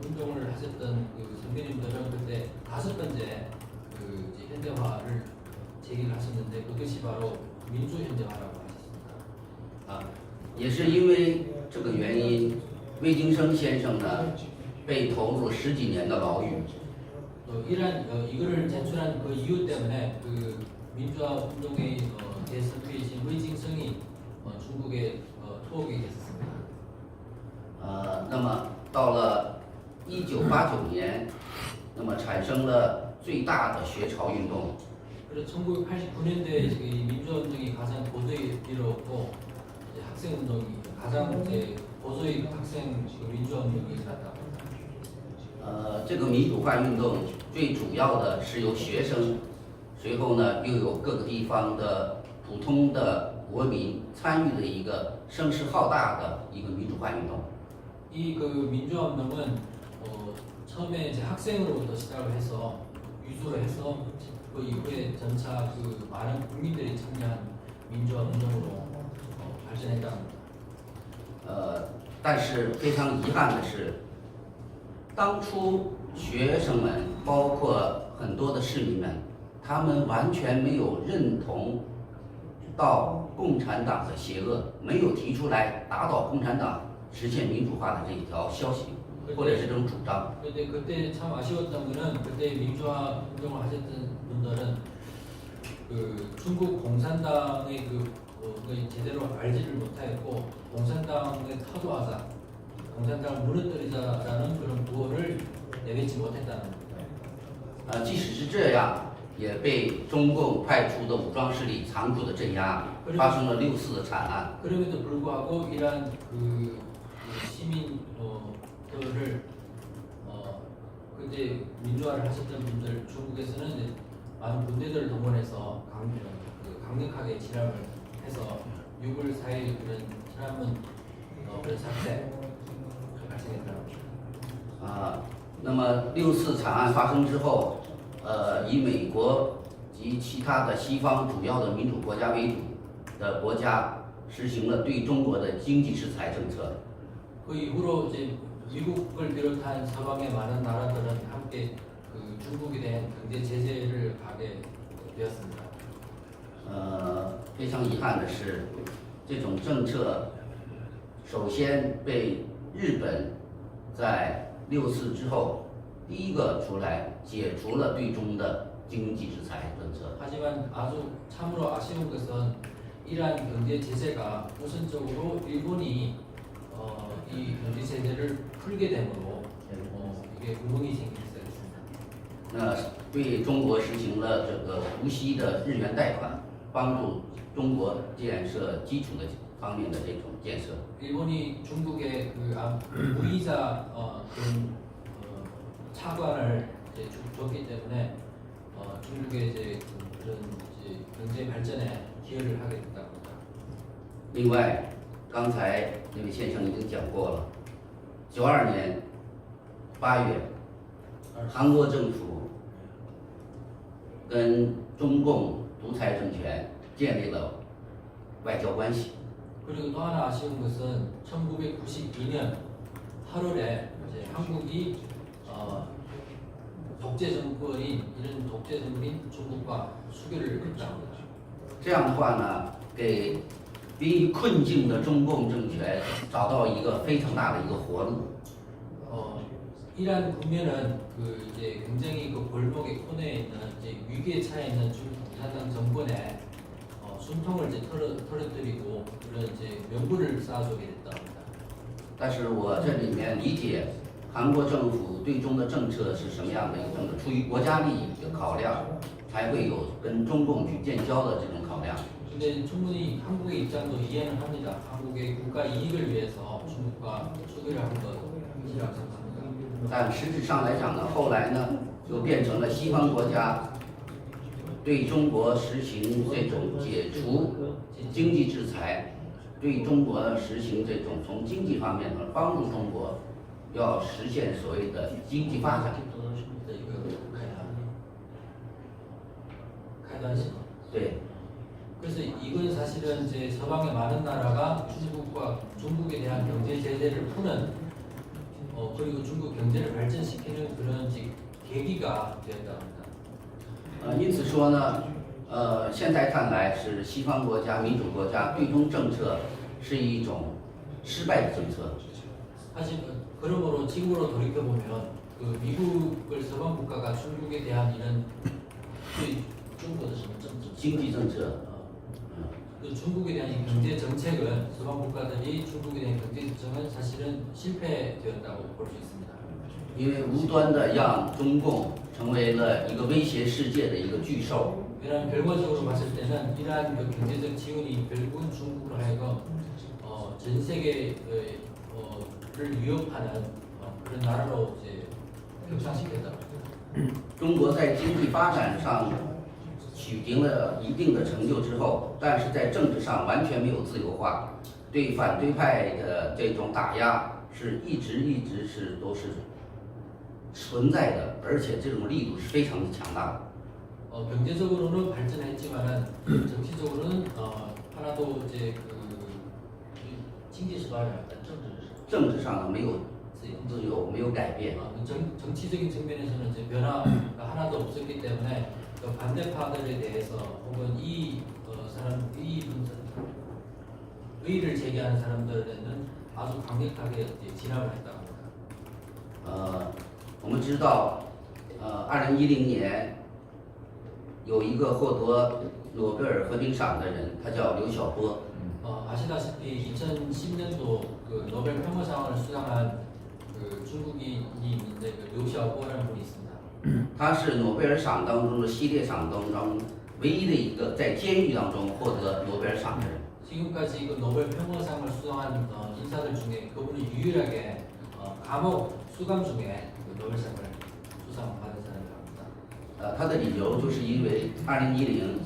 운동을 하셨던 그 선배님들은 그때 5번째 이제 현대화를 제기를 하셨는데 그것이 바로 민주 현대화라고 하셨습니다. 也是因为这个原因，魏京生先生呢被投入10几年的牢狱。 이거를 제출한 그 이유 때문에 그 민주화 운동에 대선배이신魏京生이 중국에 투옥이 됐습니다. 那么到了1989年，那么产生了最大的学潮运动。 그래서 1989년도에 민주화 운동이 가장 고도에 이르렀고 학생 운동이 가장 이제 고도의 학생 민주화 운동이 일어났다고 합니다. 这个民主化运动最主要的是由学生，随后呢又有各个地方的普通的国民参与的一个声势浩大的一个民主化运动。 이 그 민주화 운동은 처음에 이제 학생으로부터 시작을 해서 유수를 해서 그 이후에 점차 그 많은 국민들이 참여한 민주화 운동으로 발전했다고 합니다. 但是非常遗憾的是，当初学生们，包括很多的市民们，他们完全没有认同到共产党的邪恶，没有提出来打倒共产党、实现民主化的这一条消息，或者是这种主张。 근데 그때 참 아쉬웠던 거는 그때 민주화 운동을 하셨던 분들은 그 중국 공산당의 그 제대로 알지를 못하였고 공산당을 타도하자, 공산당을 무너뜨리자라는 그런 구호를 내뱉지 못했다는 겁니다. 即使是这样，也被中共派出的武装势力残酷的镇压，发生了6·4的惨案。 그럼에도 불구하고 이러한 그 시민들을 그때 민주화를 하셨던 분들 중국에서는 이제 많은 군대들을 동원해서 강력하게 진압을 해서 6월 4일 그런 진압은 그런 사태 발생했다고 합니다. 那么6·4惨案发生之后，以美国及其他的西方主要的民主国家为主的国家实行了对中国的经济制裁政策。 그 이후로 이제 미국을 비롯한 서방의 많은 나라들은 함께 그 중국에 대한 경제 제재를 가게 되었습니다. 非常遗憾的是，这种政策首先被日本在6·4之后第一个出来解除了对中的经济制裁政策。 하지만 아주 참으로 아쉬운 것은 이러한 경제 제재가 우선적으로 일본이 이 경제 제재를 풀게 되므로 이게 구멍이 생기기 시작했습니다. 那对中国实行了这个无息的日元贷款，帮助中国建设基础的方面的这种建设。 일본이 중국에 그 무이자 그런 차관을 이제 줬기 때문에 중국의 이제 그런 이제 경제 발전에 기여를 하게 됐다고 합니다. 另外，刚才那位先生已经讲过了，92年8月，韩国政府跟中共独裁政权建立了外交关系。 그리고 또 하나 아쉬운 것은 1992년 8월에 이제 한국이 독재 정권인 이런 독재 정권인 중국과 수교를 했다고 합니다. 这样的话呢，给濒于困境的中共政权找到一个非常大的一个活路。 이러한 국면은 그 이제 굉장히 그 골목의 코너에 있는 이제 위기에 처해 있는 중국共产党 정권에 숨통을 이제 털어뜨리고 그런 이제 명분을 쌓아주게 됐다고 합니다. 但是我这里面理解韩国政府对中的政策是什么样的一个政策，出于国家利益的考量，才会有跟中共去建交的这种考量。 근데 충분히 한국의 입장도 이해는 합니다. 한국의 국가 이익을 위해서 중국과 수교를 한 것이라고 생각합니다. 但实质上来讲呢，后来呢，就变成了西方国家对中国实行这种解除经济制裁，对中国实行这种从经济方面呢帮助中国要实现所谓的经济发展。 开端식. 对， 그래서 이건 사실은 이제 서방의 많은 나라가 중국에 대한 경제 제재를 푸는 그리고 중국 경제를 발전시키는 그런 계기가 되었다고 합니다. 因此说呢，现在看来是西方国家、民主国家对中政策是一种失败的政策。 사실 그러므로 지금으로 돌이켜 보면 그 미국을 서방 국가가 중국에 대한 이런 중국의经济政策。 그 중국에 대한 이 경제 정책은 서방 국가들이 중국에 대한 경제 정책은 사실은 실패되었다고 볼 수 있습니다. 因为无端的让中共成为了一个威胁世界的一个巨兽。 이런 결과적으로 봤을 때는 이러한 그 경제적 지원이 결국은 중국으로 하여금 전 세계를 위협하는 그런 나라로 이제 혁상시켰다. 中国在经济发展上取得了一定的成就之后，但是在政治上完全没有自由化，对反对派的这种打压是一直都是存在的，而且这种力度是非常的强大的。 경제적으로는 발전했지만은 정치적으로는 하나도 이제 그经济是发展，但政治上呢没有自由，没有改变。 정치적인 측면에서는 이제 변화가 하나도 없었기 때문에 그 반대파들에 대해서 혹은 이 사람 의의를 제기하는 사람들에는 아주 강력하게 이제 진압을 했다고 합니다. 我们知道，2010年有一个获得诺贝尔和平赏的人，他叫刘晓波。 아시다시피 2010년도 그 노벨 평화상을 수상한 그 중국인이 있는데 그 류샤오라는 분이 있습니다. 他是诺贝尔赏当中的系列赏当中唯一的一个在监狱当中获得诺贝尔赏的人。 지금까지 그 노벨 평화상을 수상한 인사들 중에 그분이 유일하게 감옥 수감 중에 그 노벨상을 수상받은 사람입니다. 他的理由就是因为2010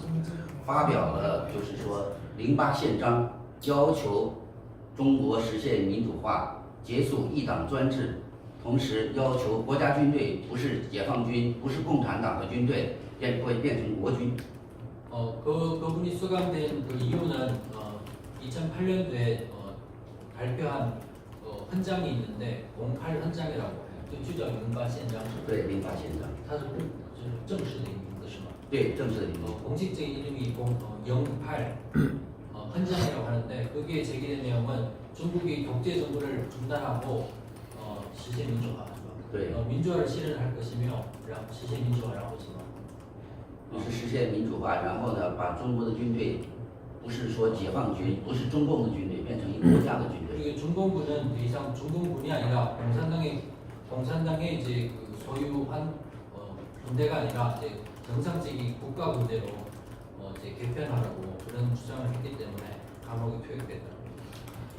发表了就是说08宪章，要求中国实现民主化，结束一党专制，同时要求国家军队不是解放军，不是共产党的军队，会变成国军。 그분이 수감된 그 이유는 2008년도에 발표한 헌장이 있는데 08 헌장이라고 해요. 就叫08宪章。对，08宪章。它是正式的名字是吗？对，正式的名字。 공식적인 이름이 08 헌장이라고 하는데 거기에 제기된 내용은 중국이 독재 정부를 중단하고 시세 민주화, 민주화를 실현할 것이며 시세 민주화라고 지금 就是实现民主化，然后呢，把中国的军队不是说解放军，不是中共的军队，变成一个国家的军队。 그리고 중공군은 더 이상 중공군이 아니라 공산당의 이제 그 소유한 군대가 아니라 이제 정상적인 국가 군대로 이제 개편하라고 그런 주장을 했기 때문에 감옥에 투입됐다.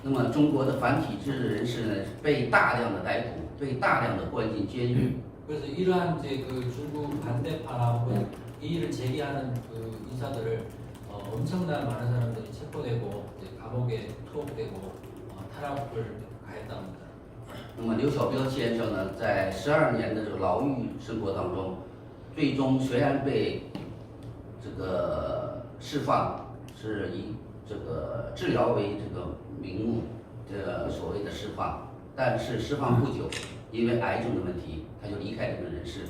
那么中国的反体制人士呢，被大量的逮捕，被大量的关进监狱。 그래서 이러한 이제 그 중국 반대파나 혹은 이의를 제기하는 그 인사들을 엄청난 많은 사람들이 체포되고 이제 감옥에 투옥되고 탄압을 가했답니다. 那么刘晓波先生呢，在12年的这个牢狱生活当中，最终虽然被这个释放，是以这个治疗为这个名目，这个所谓的释放，但是释放不久，因为癌症的问题，他就离开这个人世。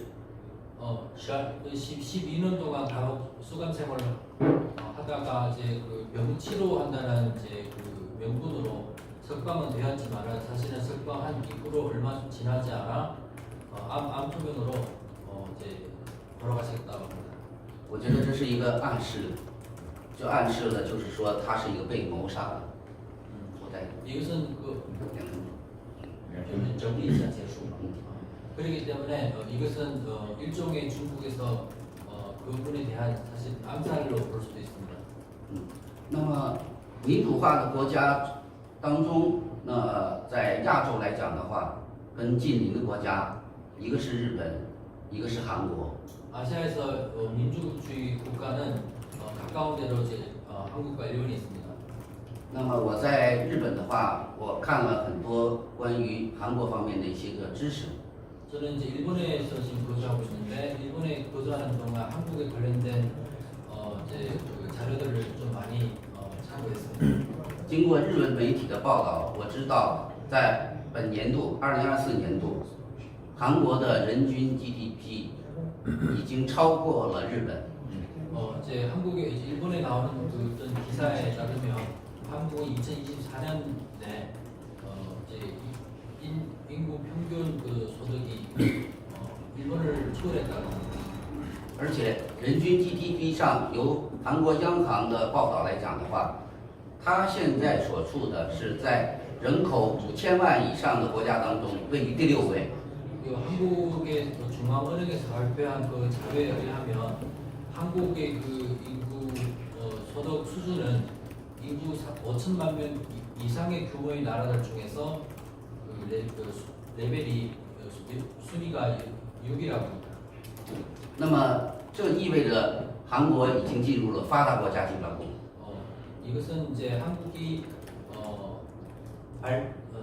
12년 동안 감옥 수감 생활을 하다가 이제 그 병 치료한다는 이제 그 명분으로 석방은 되었지만은 사실은 석방한 이후로 얼마 지나지 않아 암 투병으로 이제 돌아가셨다고 합니다. 我觉得这是一个暗示，就暗示了就是说他是一个被谋杀的。我在 이것은 그 정리 이사结束. 그렇기 때문에 이것은 일종의 중국에서 그분에 대한 사실 암살로 볼 수도 있습니다. 那么民主化的国家当中，在亚洲来讲的话，跟近邻的国家，一个是日本，一个是韩国。 아시아에서 민주주의 국가는 가까운 데로 이제 한국과 일본이 있습니다. 那么我在日本的话，我看了很多关于韩国方面的一些个知识。 저는 이제 일본에서 지금 거주하고 있는데 일본에 거주하는 동안 한국에 관련된 이제 그 자료들을 좀 많이 참고했습니다. 经过日文媒体的报道，我知道在本年度2024年度，韩国的人均 GDP 已经超过了日本。 이제 한국에 이제 일본에 나오는 그 어떤 기사에 따르면 한국은 2024년 내 이제 인구 평균 그 소득이 일본을 초월했다고 합니다. 而且人均 GDP 上，由韩国央行的报道来讲的话，它现在所处的是在人口5000万以上的国家当中位于第6位。 한국의 중앙은행에서 발표한 그 자료에 의하면 한국의 그 인구 소득 수준은 인구 5천만 명 이상의 규모의 나라들 중에서 그 레벨이 순위가 6이라고 합니다. 那么这意味着韩国已经进入了发达国家集团国。 이것은 이제 한국이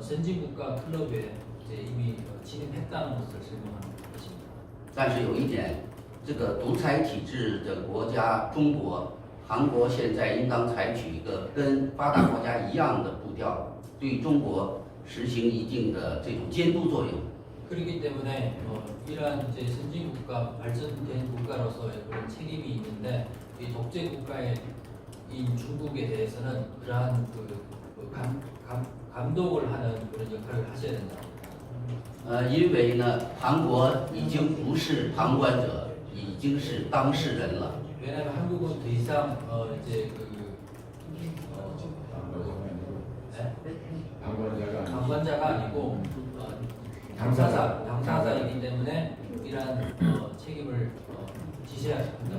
선진 국가 클럽에 이제 이미 진입했다는 것을 설명하는 것입니다. 但是有一点，这个独裁体制的国家中国，韩国现在应当采取一个跟发达国家一样的步调，对中国实行一定的这种监督作用。 그렇기 때문에 이러한 이제 선진 국가, 발전된 국가로서의 그런 책임이 있는데 이 독재 국가인 중국에 대해서는 그러한 감독을 하는 그런 역할을 하셔야 된다. 因为呢，韩国已经不是旁观者，已经是当事人了。 왜냐하면 한국은 더 이상 이제 방관자가 아니고 당사자이기 때문에 이러한 책임을 지셔야 합니다.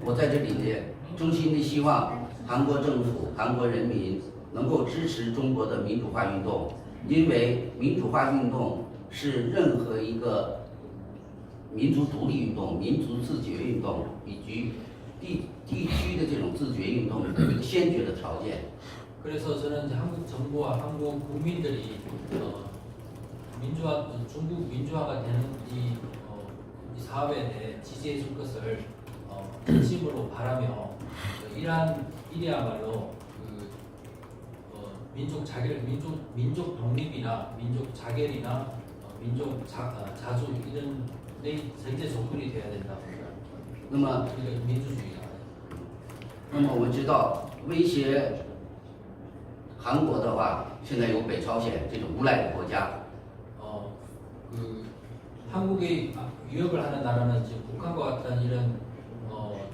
我在这里衷心的希望韩国政府、韩国人民能够支持中国的民主化运动，因为民主化运动是任何一个民族独立运动、民族自觉运动以及地区的这种自觉运动的一个先决的条件。 그래서 저는 이제 한국 정부와 한국 국민들이 중국 민주화가 되는 이 사업에 대해 지지해 줄 것을 진심으로 바라며 이러한 일이야말로 민족 독립이나 민족 자결이나 민족 자주 이런 절대 조건이 돼야 된다고 합니다. 那么， 민주주의가. 那么我们知道威胁韩国的话，现在有北朝鲜这种无赖的国家。 한국의 위협을 하는 나라는 지금 북한과 같은 이런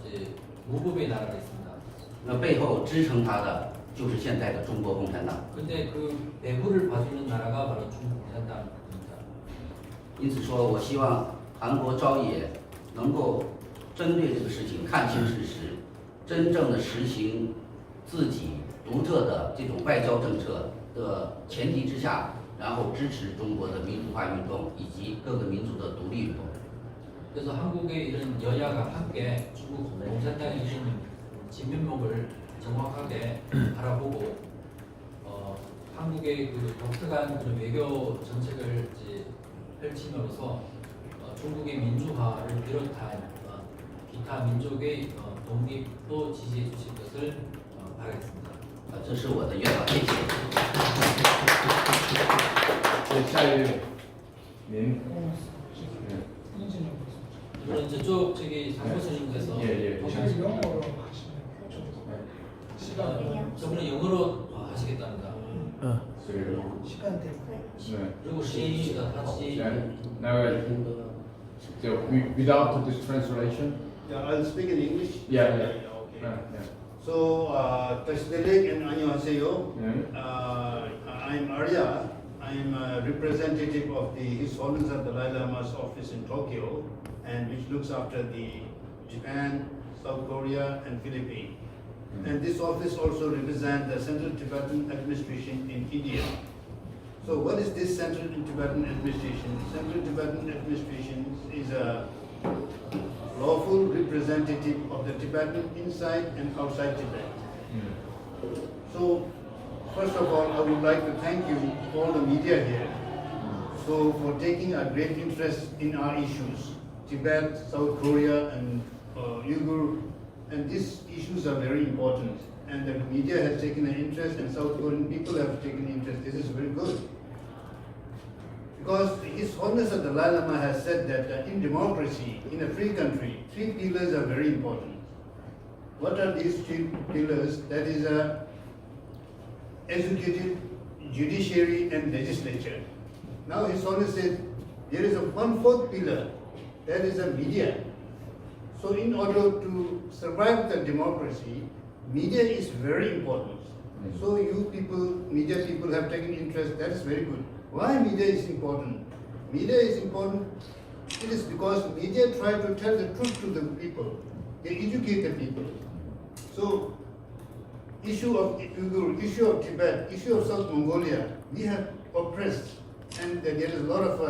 이제 무법의 나라가 있습니다. 那背后支撑它的就是现在的中国共产党。 근데 그 배후를 봐주는 나라가 바로 중국共产党입니다. 因此说，我希望韩国朝野能够针对这个事情看清事实，真正的实行自己独特的这种外交政策的前提之下，然后支持中国的民主化运动以及各个民族的独立运动。 그래서 한국의 이런 여야가 함께 중국共产党의 이런 진면목을 정확하게 바라보고 한국의 그 독특한 그런 외교 정책을 이제 펼침으로써 중국의 민주화를 비롯한 기타 민족의 독립도 지지해 주실 것을 바라겠습니다. 这是我的愿望，谢谢。下一位，您， 그럼 저쪽 저기 상부스님께서 예. 저분은 영어로 하시겠답니다. 그래요. 네. 그리고 시인이가 다시 Now, without this translation. Yeah, I'll speak in English. Yeah. Okay. Yeah. So, Tasdelik and Annyeonghaseyo. Yeah. I'm Arya. I'm a representative of His Holiness the Dalai Lama's office in Tokyo, and which looks after the Japan, South Korea, and Philippines. And this office also represents the Central Tibetan Administration in India. So what is this Central Tibetan Administration? Central Tibetan Administration is a lawful representative of the Tibetan inside and outside Tibet. So first of all, I would like to thank you, all the media here, so for taking a great interest in our issues, Tibet, South Korea, and Uyghur, and these issues are very important. And the media has taken an interest, and South Korean people have taken interest. This is very good. Because His Holiness the Dalai Lama has said that in democracy, in a free country, 3 pillars are very important. What are these 3 pillars? That is executive, judiciary, and legislature. Now His Holiness said there is a 1/4 pillar, that is a media. So in order to survive the democracy, media is very important. So you people, media people have taken interest, that is very good. Why media is important? Media is important, it is because media try to tell the truth to the people. They educate the people. So issue of Uyghur, issue of Tibet, issue of South Mongolia, we have oppressed, and there is a lot of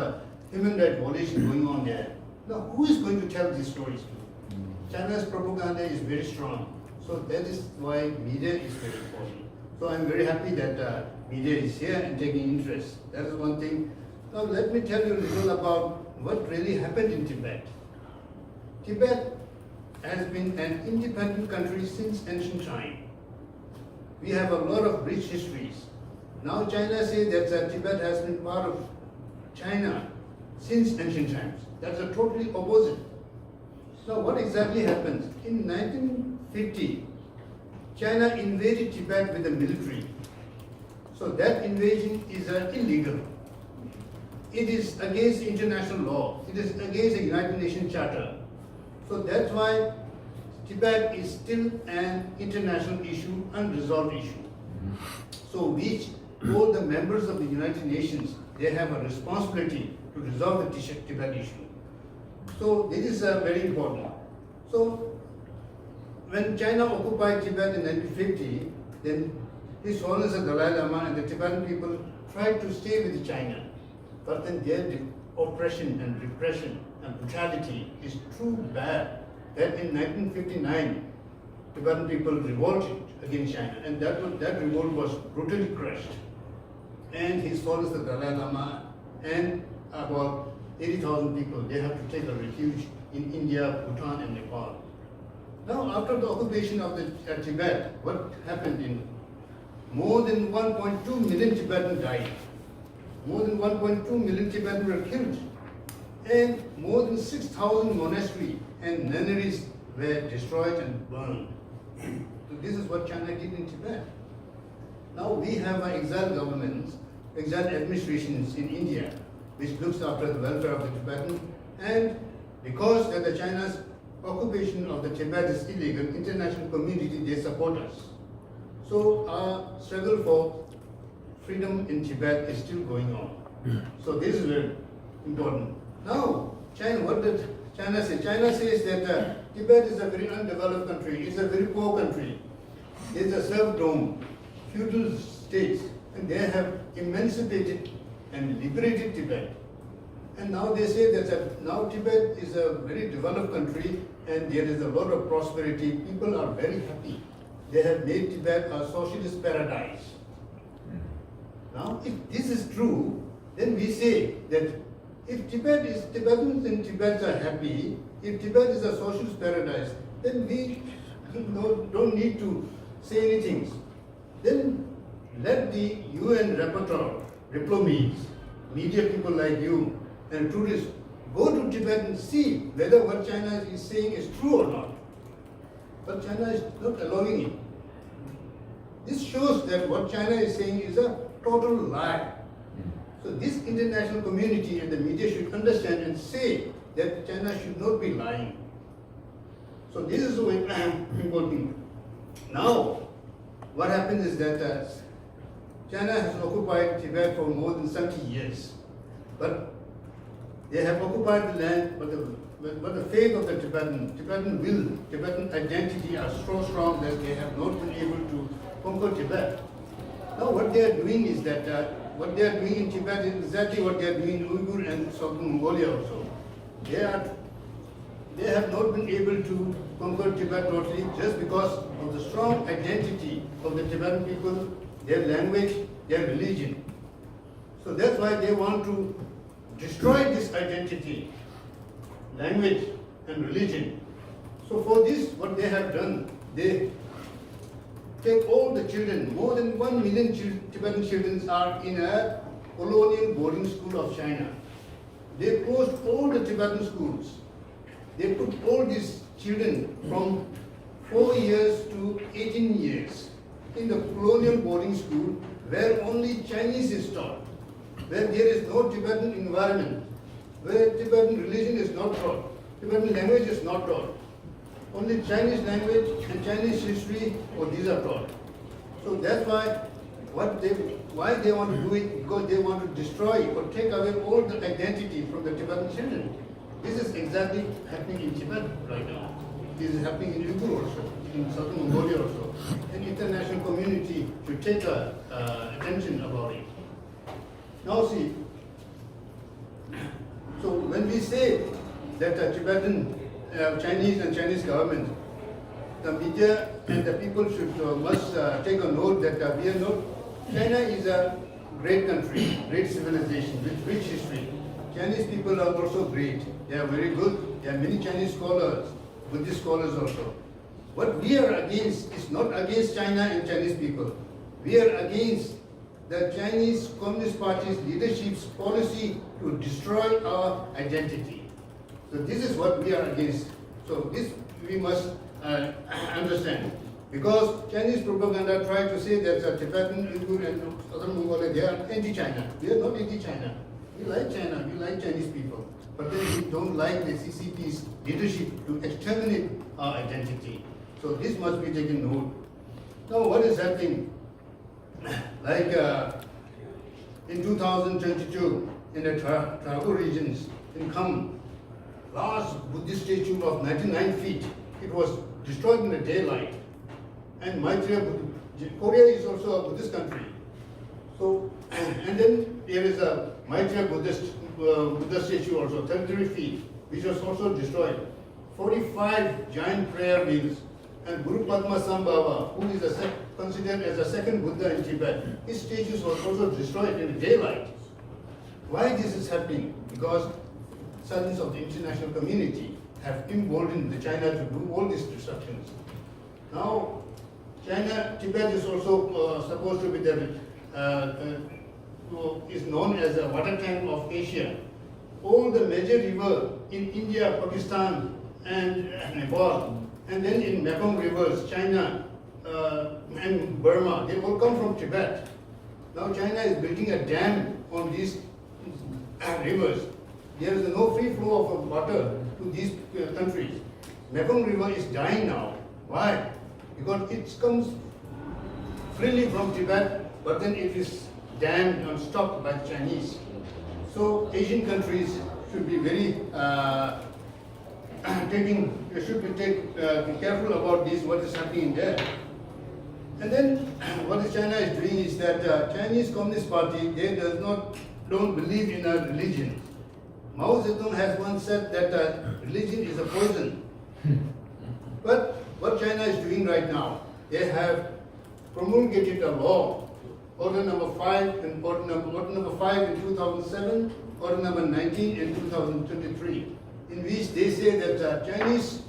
human rights violation going on there. Now, who is going to tell these stories to? China's propaganda is very strong. So that is why media is very important. So I'm very happy that media is here and taking interest. That is one thing. Now let me tell you a little about what really happened in Tibet. Tibet has been an independent country since ancient time. We have a lot of rich histories. Now China says that Tibet has been part of China since ancient times. That's a totally opposite. So what exactly happens? In 1950, China invaded Tibet with the military. So that invasion is illegal. It is against international law. It is against the United Nations Charter. So that's why Tibet is still an international issue, unresolved issue. So which all the members of the United Nations, they have a responsibility to resolve the Tibet issue. So this is very important. So when China occupied Tibet in 1950, then His Holiness the Dalai Lama and the Tibetan people tried to stay with China. But then their oppression and repression and brutality is too bad that in 1959, Tibetan people revolted against China, and that revolt was brutally crushed. And His Holiness the Dalai Lama and about 80,000 people, they have to take a refuge in India, Bhutan and Nepal. Now after the occupation of Tibet, what happened in more than 1.2 million Tibetans died. More than 1.2 million Tibetans were killed. And more than 6,000 monasteries and nunneries were destroyed and burned. So this is what China did in Tibet. Now we have exiled governments, exiled administrations in India, which looks after the welfare of the Tibetans. And because that the China's occupation of the Tibet is illegal, international community, they support us. So our struggle for freedom in Tibet is still going on. So this is very important. Now, China, what did China say? China says that Tibet is a very undeveloped country. It's a very poor country. It's a self-domed, feudal states, and they have emancipated and liberated Tibet. And now they say that now Tibet is a very developed country and there is a lot of prosperity. People are very happy. They have made Tibet a socialist paradise. Now, if this is true, then we say that if Tibetans in Tibet are happy, if Tibet is a socialist paradise, then we don't need to say anything. Then let the UN rapporteur, diplomats, media people like you, and tourists go to Tibet and see whether what China is saying is true or not. But China is not allowing it. This shows that what China is saying is a total lie. So this international community and the media should understand and say that China should not be lying. So this is important. Now, what happens is that China has occupied Tibet for more than 70 years. But they have occupied the land, but the faith of the Tibetan will, Tibetan identity are so strong that they have not been able to conquer Tibet. Now what they are doing is that, what they are doing in Tibet is exactly what they are doing in Uyghur and Southern Mongolia also. They have not been able to conquer Tibet totally just because of the strong identity of the Tibetan people, their language, their religion. So that's why they want to destroy this identity, language and religion. So for this, what they have done, they take all the children, more than 1 million Tibetan children are in a colonial boarding school of China. They closed all the Tibetan schools. They put all these children from 4 years to 18 years in the colonial boarding school where only Chinese is taught, where there is no Tibetan environment, where Tibetan religion is not taught, Tibetan language is not taught. Only Chinese language and Chinese history, these are taught. So that's why why they want to do it, because they want to destroy or take away all the identity from the Tibetan children. This is exactly happening in Tibet right now. This is happening in Uyghur also, in Southern Mongolia also. And international community should take attention about it. Now see, say that the Tibetan, Chinese and Chinese government, the media and the people should must take a note that we are not. China is a great country, great civilization with rich history. Chinese people are also great. They are very good. There are many Chinese scholars, Buddhist scholars also. What we are against is not against China and Chinese people. We are against the Chinese Communist Party's leadership's policy to destroy our identity. So this is what we are against. So this we must understand. Because Chinese propaganda try to say that Tibetan, Uyghur and Southern Mongolia, they are anti-China. We are not anti-China. We like China, we like Chinese people. But then we don't like the CCP's leadership to exterminate our identity. So this must be taken note. Now what is happening? Like in 2022, in the Trago regions, in Kham, large Buddhist statue of 99 feet, it was destroyed in the daylight. And Maitreya, Korea is also a Buddhist country. So, and then there is a Maitreya Buddha statue also, 33 feet, which was also destroyed. 45 giant prayer wheels. And Guru Padma Sambhava, who is considered as the second Buddha in Tibet, his statues was also destroyed in the daylight. Why this is happening? Because servants of the international community have emboldened the China to do all these destructions. Now, Tibet is also supposed to be is known as the water tank of Asia. All the major rivers in India, Pakistan, and Nepal, and then in Mekong rivers, China and Burma, they all come from Tibet. Now China is building a dam on these rivers. There is no free flow of water to these countries. Mekong river is dying now. Why? Because it comes freely from Tibet, but then it is dammed and stopped by the Chinese. So Asian countries should be very be careful about this, what is happening there. And then what China is doing is that Chinese Communist Party, they don't believe in a religion. Mao Zedong has once said that religion is a poison. But what China is doing right now, they have promulgated a law, Order number 5 and Order number 5 in 2007, Order number 19 in 2023, in which they say that the Chinese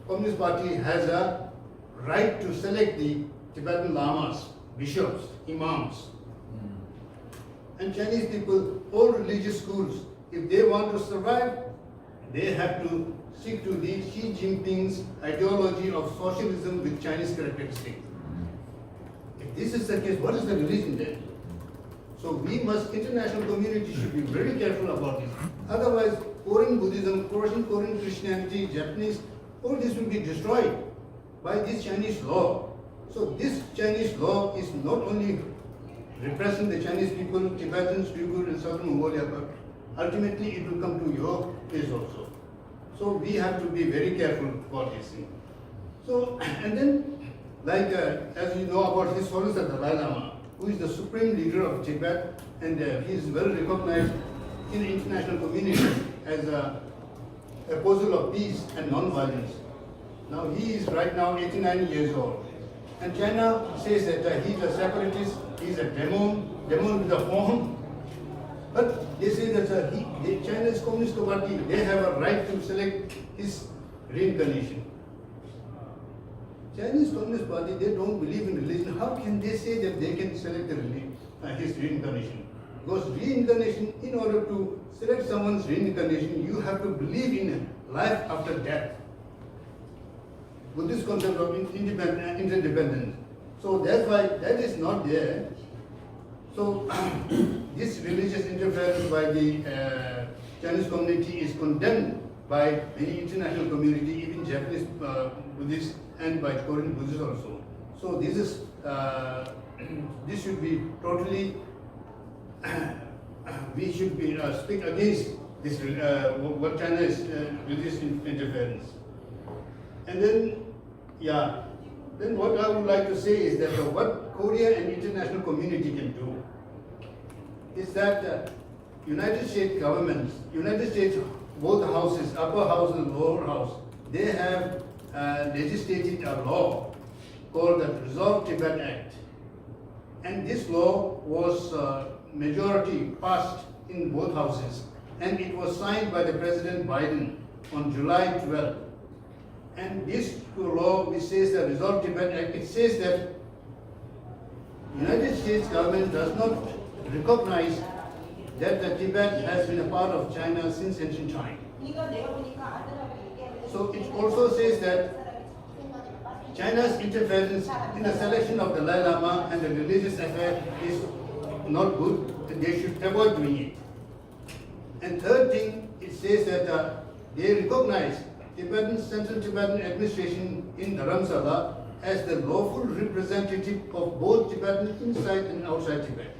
Communist Party has a right to select the Tibetan lamas, bishops, imams. And Chinese people, all religious schools, if they want to survive, they have to stick to the Xi Jinping's ideology of socialism with Chinese characteristics. If this is the case, what is the religion then? So we must, international community should be very careful about this. Otherwise, Korean Buddhism, Korean Christianity, Japanese, all this will be destroyed by this Chinese law. So this Chinese law is not only repressing the Chinese people, Tibetans, Uyghur and Southern Mongolia, but ultimately it will come to your place also. So we have to be very careful about this thing. So, and then, like as you know about His Holiness the Dalai Lama, who is the supreme leader of Tibet, and he is well recognized in the international community as a apostle of peace and non-violence. Now he is right now 89 years old. And China says that he is a separatist, he is a demon with a horn. But they say that the Chinese Communist Party, they have a right to select his reincarnation. Chinese Communist Party, they don't believe in religion. How can they say that they can select his reincarnation? Because reincarnation, in order to select someone's reincarnation, you have to believe in life after death. Buddhist concept of interdependence. So that's why that is not there. So this religious interference by the Chinese community is condemned by the international community, even Japanese Buddhists and by Korean Buddhists also. So this is this should be totally. We should be speak against this what China is religious interference. And then, then what I would like to say is that what Korea and international community can do is that United States both houses, upper house and lower house, they have legislated a law called the Resolve Tibet Act. And this law was majority passed in both houses, and it was signed by the President Biden on July 12. And this law, which says the Resolve Tibet Act, it says that United States government does not recognize that the Tibet has been a part of China since ancient time. So it also says that China's interference in the selection of the Dalai Lama and the religious affair is not good, and they should avoid doing it. And third thing, it says that they recognize Central Tibetan administration in Dharamsala as the lawful representative of both Tibetan inside and outside Tibet.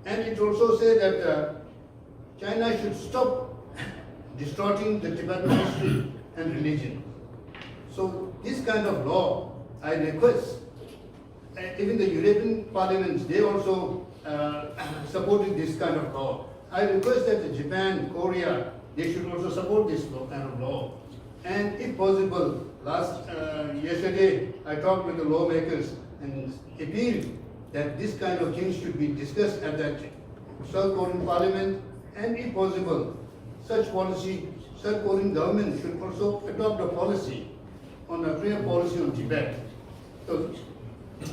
And it also says that China should stop distorting the Tibetan history and religion. So this kind of law, I request, even the European parliaments, they also supported this kind of law. I request that Japan, Korea, they should also support this kind of law. And if possible, yesterday I talked with the lawmakers and appealed that this kind of things should be discussed at that South Korean parliament, and if possible, such policy, South Korean government should also adopt a policy on a clear policy on Tibet. So,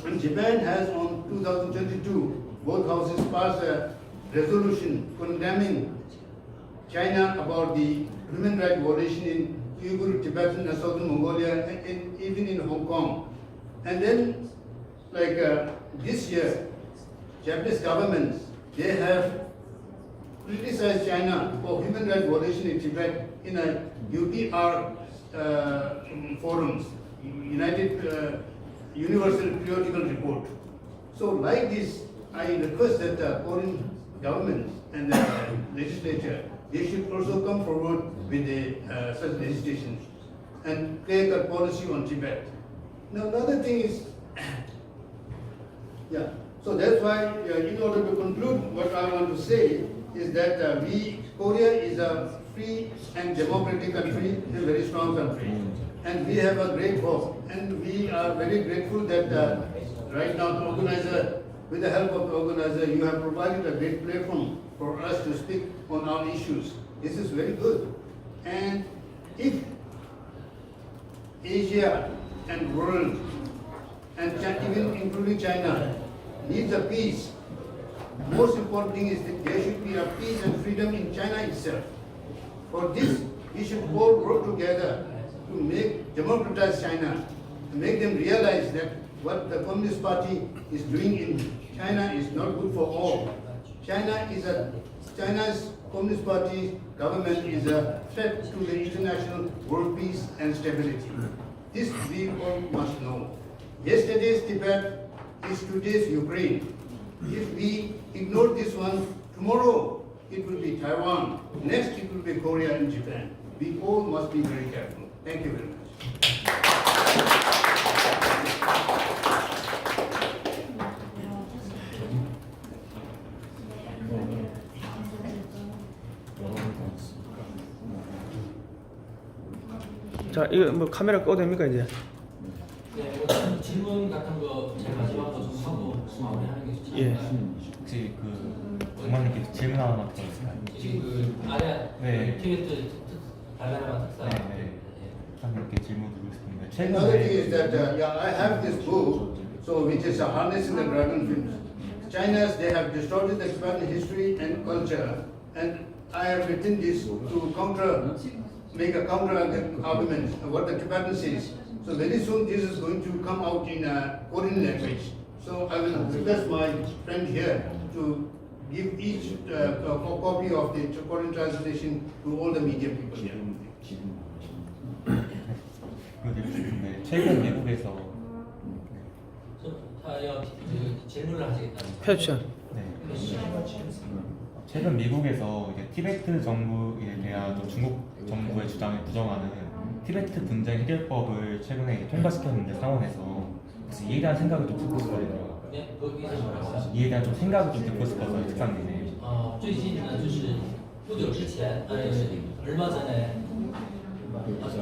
and Japan has on 2022, both houses passed a resolution condemning China about the human rights violation in Uyghur, Tibetan and Southern Mongolia, and even in Hong Kong. And then, like this year, Japanese governments, they have criticized China for human rights violation in Tibet in a UPR forums, Universal Periodical Report. So like this, I request that the Korean government and the legislature, they should also come forward with such legislation and create a policy on Tibet. Now another thing is, yeah, so that's why in order to conclude, what I want to say is that Korea is a free and democratic country, a very strong country. And we have a great hope, and we are very grateful that right now the organizer, with the help of the organizer, you have provided a great platform for us to speak on our issues. This is very good. And if Asia and world, and even including China, needs a peace, the most important thing is that there should be a peace and freedom in China itself. For this, we should all work together to democratize China, to make them realize that what the Communist Party is doing in China is not good for all. China's Communist Party government is a threat to the international world peace and stability. This we all must know. Yesterday's Tibet is today's Ukraine. If we ignore this one, tomorrow it will be Taiwan, next it will be Korea and Japan. We all must be very careful. Thank you very much. 자, 이거 뭐 카메라 꺼도 됩니까 이제? 네, 뭐 질문 같은 거 제일 마지막으로 좀 하고 마무리하는 게 좋지 예. 않을까요? 혹시 그 장관님께 질문 하나 더 있을까요? 지금 그 아래 네. 티베트 달라라마 특사. 네. 장관님께 질문 드리고 싶은데 Another thing is 최근에 that I have this book, so which is Harnessing the Dragon Films. China's, they have distorted the Tibetan history and culture, and I have written this to make a counter argument of what the Tibetan says. So very soon this is going to come out in Korean language. So I will request my friend here to give each copy of the Korean translation to all the media people here. 드리고 싶은데 최근 미국에서 질문을 하시겠다는 펴주죠. 네. 최근 미국에서 이제 티베트 정부에 대한 또 중국 정부의 주장을 부정하는 티베트 분쟁 해결법을 최근에 이제 통과시켰는데 상원에서 그래서 이에 대한 생각을 좀 듣고 싶거든요. 네, 거기서 뭐라고요? 이에 대한 좀 생각을 좀 듣고 싶어서 특상님의 最近呢，就是不久之前，얼마 전에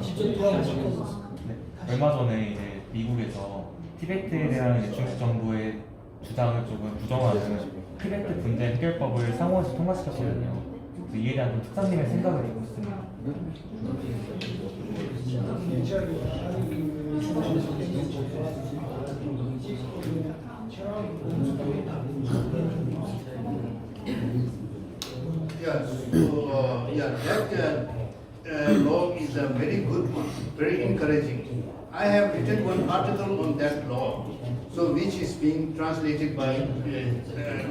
직접 통화하시면서 네. 얼마 전에 이제 미국에서 티베트에 대한 이제 중국 정부의 주장을 조금 부정하는 티베트 분쟁 해결법을 상원에서 통과시켰거든요. 그래서 이에 대한 좀 특사님의 생각을 듣고 있습니다. Yeah, so that law is a very good one, very encouraging. I have written one article on that law, so which is being translated by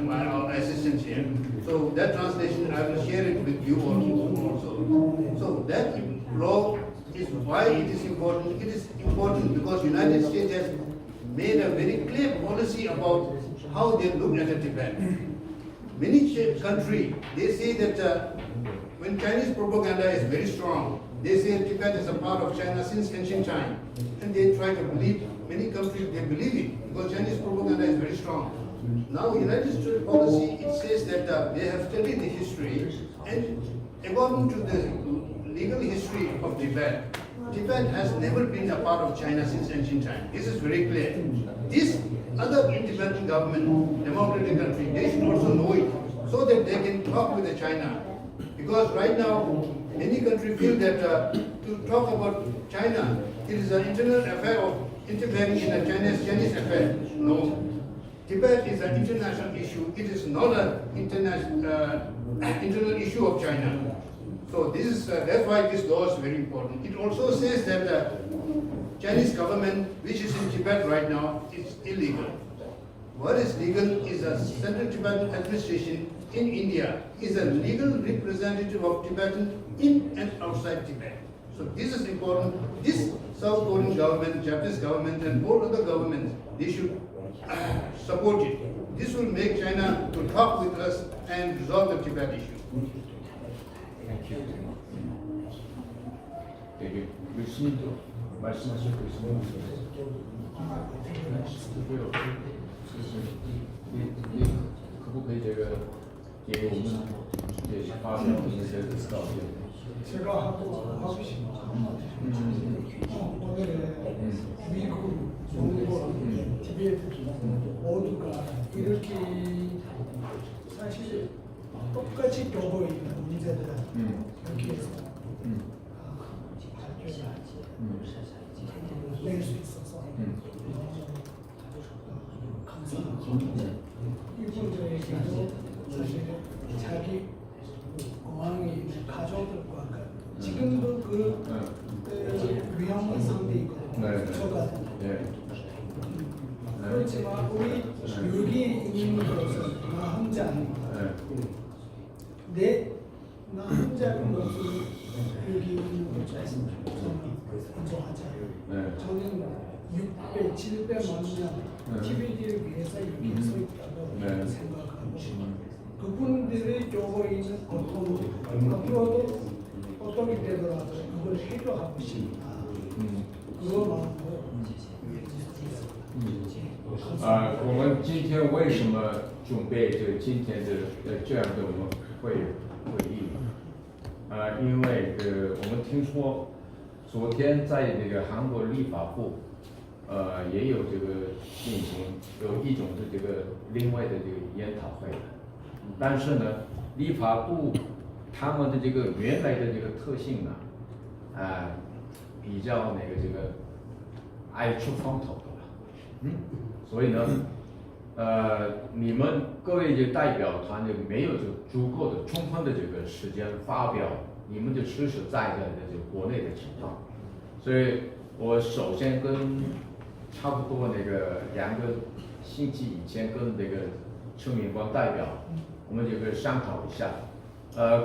our assistant here. So that translation I will share it with you also. So that law is why it is important. It is important because United States has made a very clear policy about how they look at Tibet. Many countries, they say that when Chinese propaganda is very strong, they say Tibet is a part of China since ancient time. And they try to believe, many countries, they believe it because Chinese propaganda is very strong. Now, United States policy, it says that they have studied the history and according to the legal history of Tibet, Tibet has never been a part of China since ancient time. This is very clear. This other Tibetan government, democratic country, they should also know it so that they can talk with China. Because right now, many countries feel that to talk about China, it is an internal affair of interfering in a Chinese affair. No. Tibet is an international issue. It is not an internal issue of China. So this is that's why this law is very important. It also says that the Chinese government, which is in Tibet right now, is illegal. What is legal is a Central Tibetan administration in India is a legal representative of Tibetan in and outside Tibet. So this is important. This South Korean government, Japanese government, and all other governments, they should support it. This will make China to talk with us and resolve the Tibet issue. 되게 교수님도 말씀하실 거 있으면可不可以这个给我们也发表一些指导？ 제가 하고 싶은 오늘의 미국, 중국, 티베트 모두가 이렇게 사실 똑같이 겪고 있는 문제들 이렇게 해서 낼수 있어서 감사합니다. 이분들에게도 사실 자기 공항에 있는 가족들과 지금도 그 위험한 상태에 있거든요. 그렇지만 우리 여기 있는 것은 나 혼자 아닙니다. 나 혼자인 것을 여기 있는 것을 인정하자. 저는 600, 700만 년 티베트를 위해서 여기 서 있다고 생각하고 그분들이 겪고 있는 고통 앞으로도 어떻게 되더라도 그걸 해결하고 싶다. 그거 마음으로 我们今天为什么准备这今天的这样的我们会议？因为我们听说昨天在这个韩国立法部也有这个进行有一种的这个另外的这个研讨会，但是呢，立法部他们的这个原来的这个特性呢，比较这个爱出风头的，所以呢，你们各位这代表团没有足够的充分的这个时间发表你们的实实在在的这个国内的情况，所以我首先跟差不多2个星期以前跟陈明光代表，我们这个商讨一下。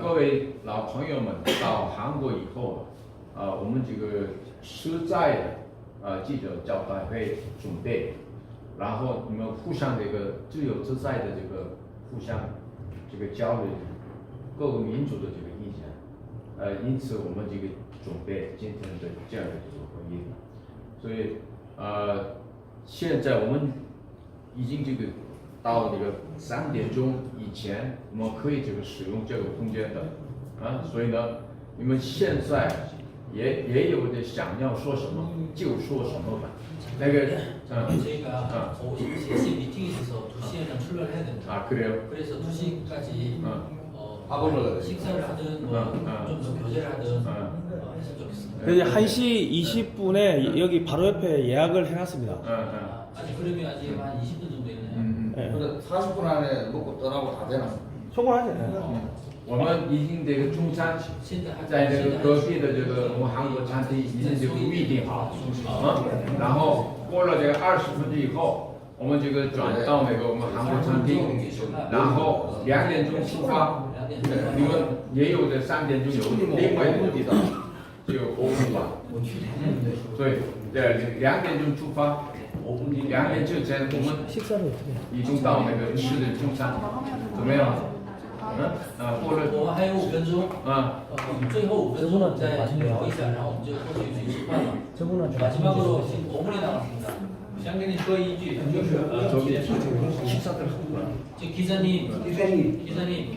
各位老朋友们到韩国以后，我们这个实在的记者招待会准备，然后你们互相这个自由自在的这个互相这个交流各个民族的这个意见，因此我们这个准备今天的这样的这个会议，所以现在我们已经这个到3点钟以前，我们可以这个使用这个空间的，啊，所以呢，你们现在也有的想要说什么就说什么吧。那个， 저희가 오후 3시에 미팅이 있어서 2시에는 출발을 해야 됩니다. 아 그래요? 그래서 2시까지 밥을 식사를 하든 좀 더 교제를 하든 했으면 좋겠습니다. 이제 1시 20분에 여기 바로 옆에 예약을 해놨습니다. 아직 그러면 아직 한 20분 정도 있네요. 근데 40분 안에 먹고 떠나고 다 되나? 성공하죠. 我们已经这个中餐在这个隔壁的这个我们韩国餐厅已经这个预定好，然后过了这个20分钟以后，我们这个转到那个我们韩国餐厅，然后2点钟出发，你们也有的3点钟有另外目的的，就5分吧，对，2点钟出发，2点之前我们 식사를 어떻게 해요? 已经到那个吃的中餐，怎么样？过了， 我还有5分钟，最后5分钟我们再聊一下，然后我们就过去吃饭了。 저분한테 마지막으로 지금 5분이 남았습니다. 想跟你说一句，就是식사들 하고 저 기사님, 기사님 기사님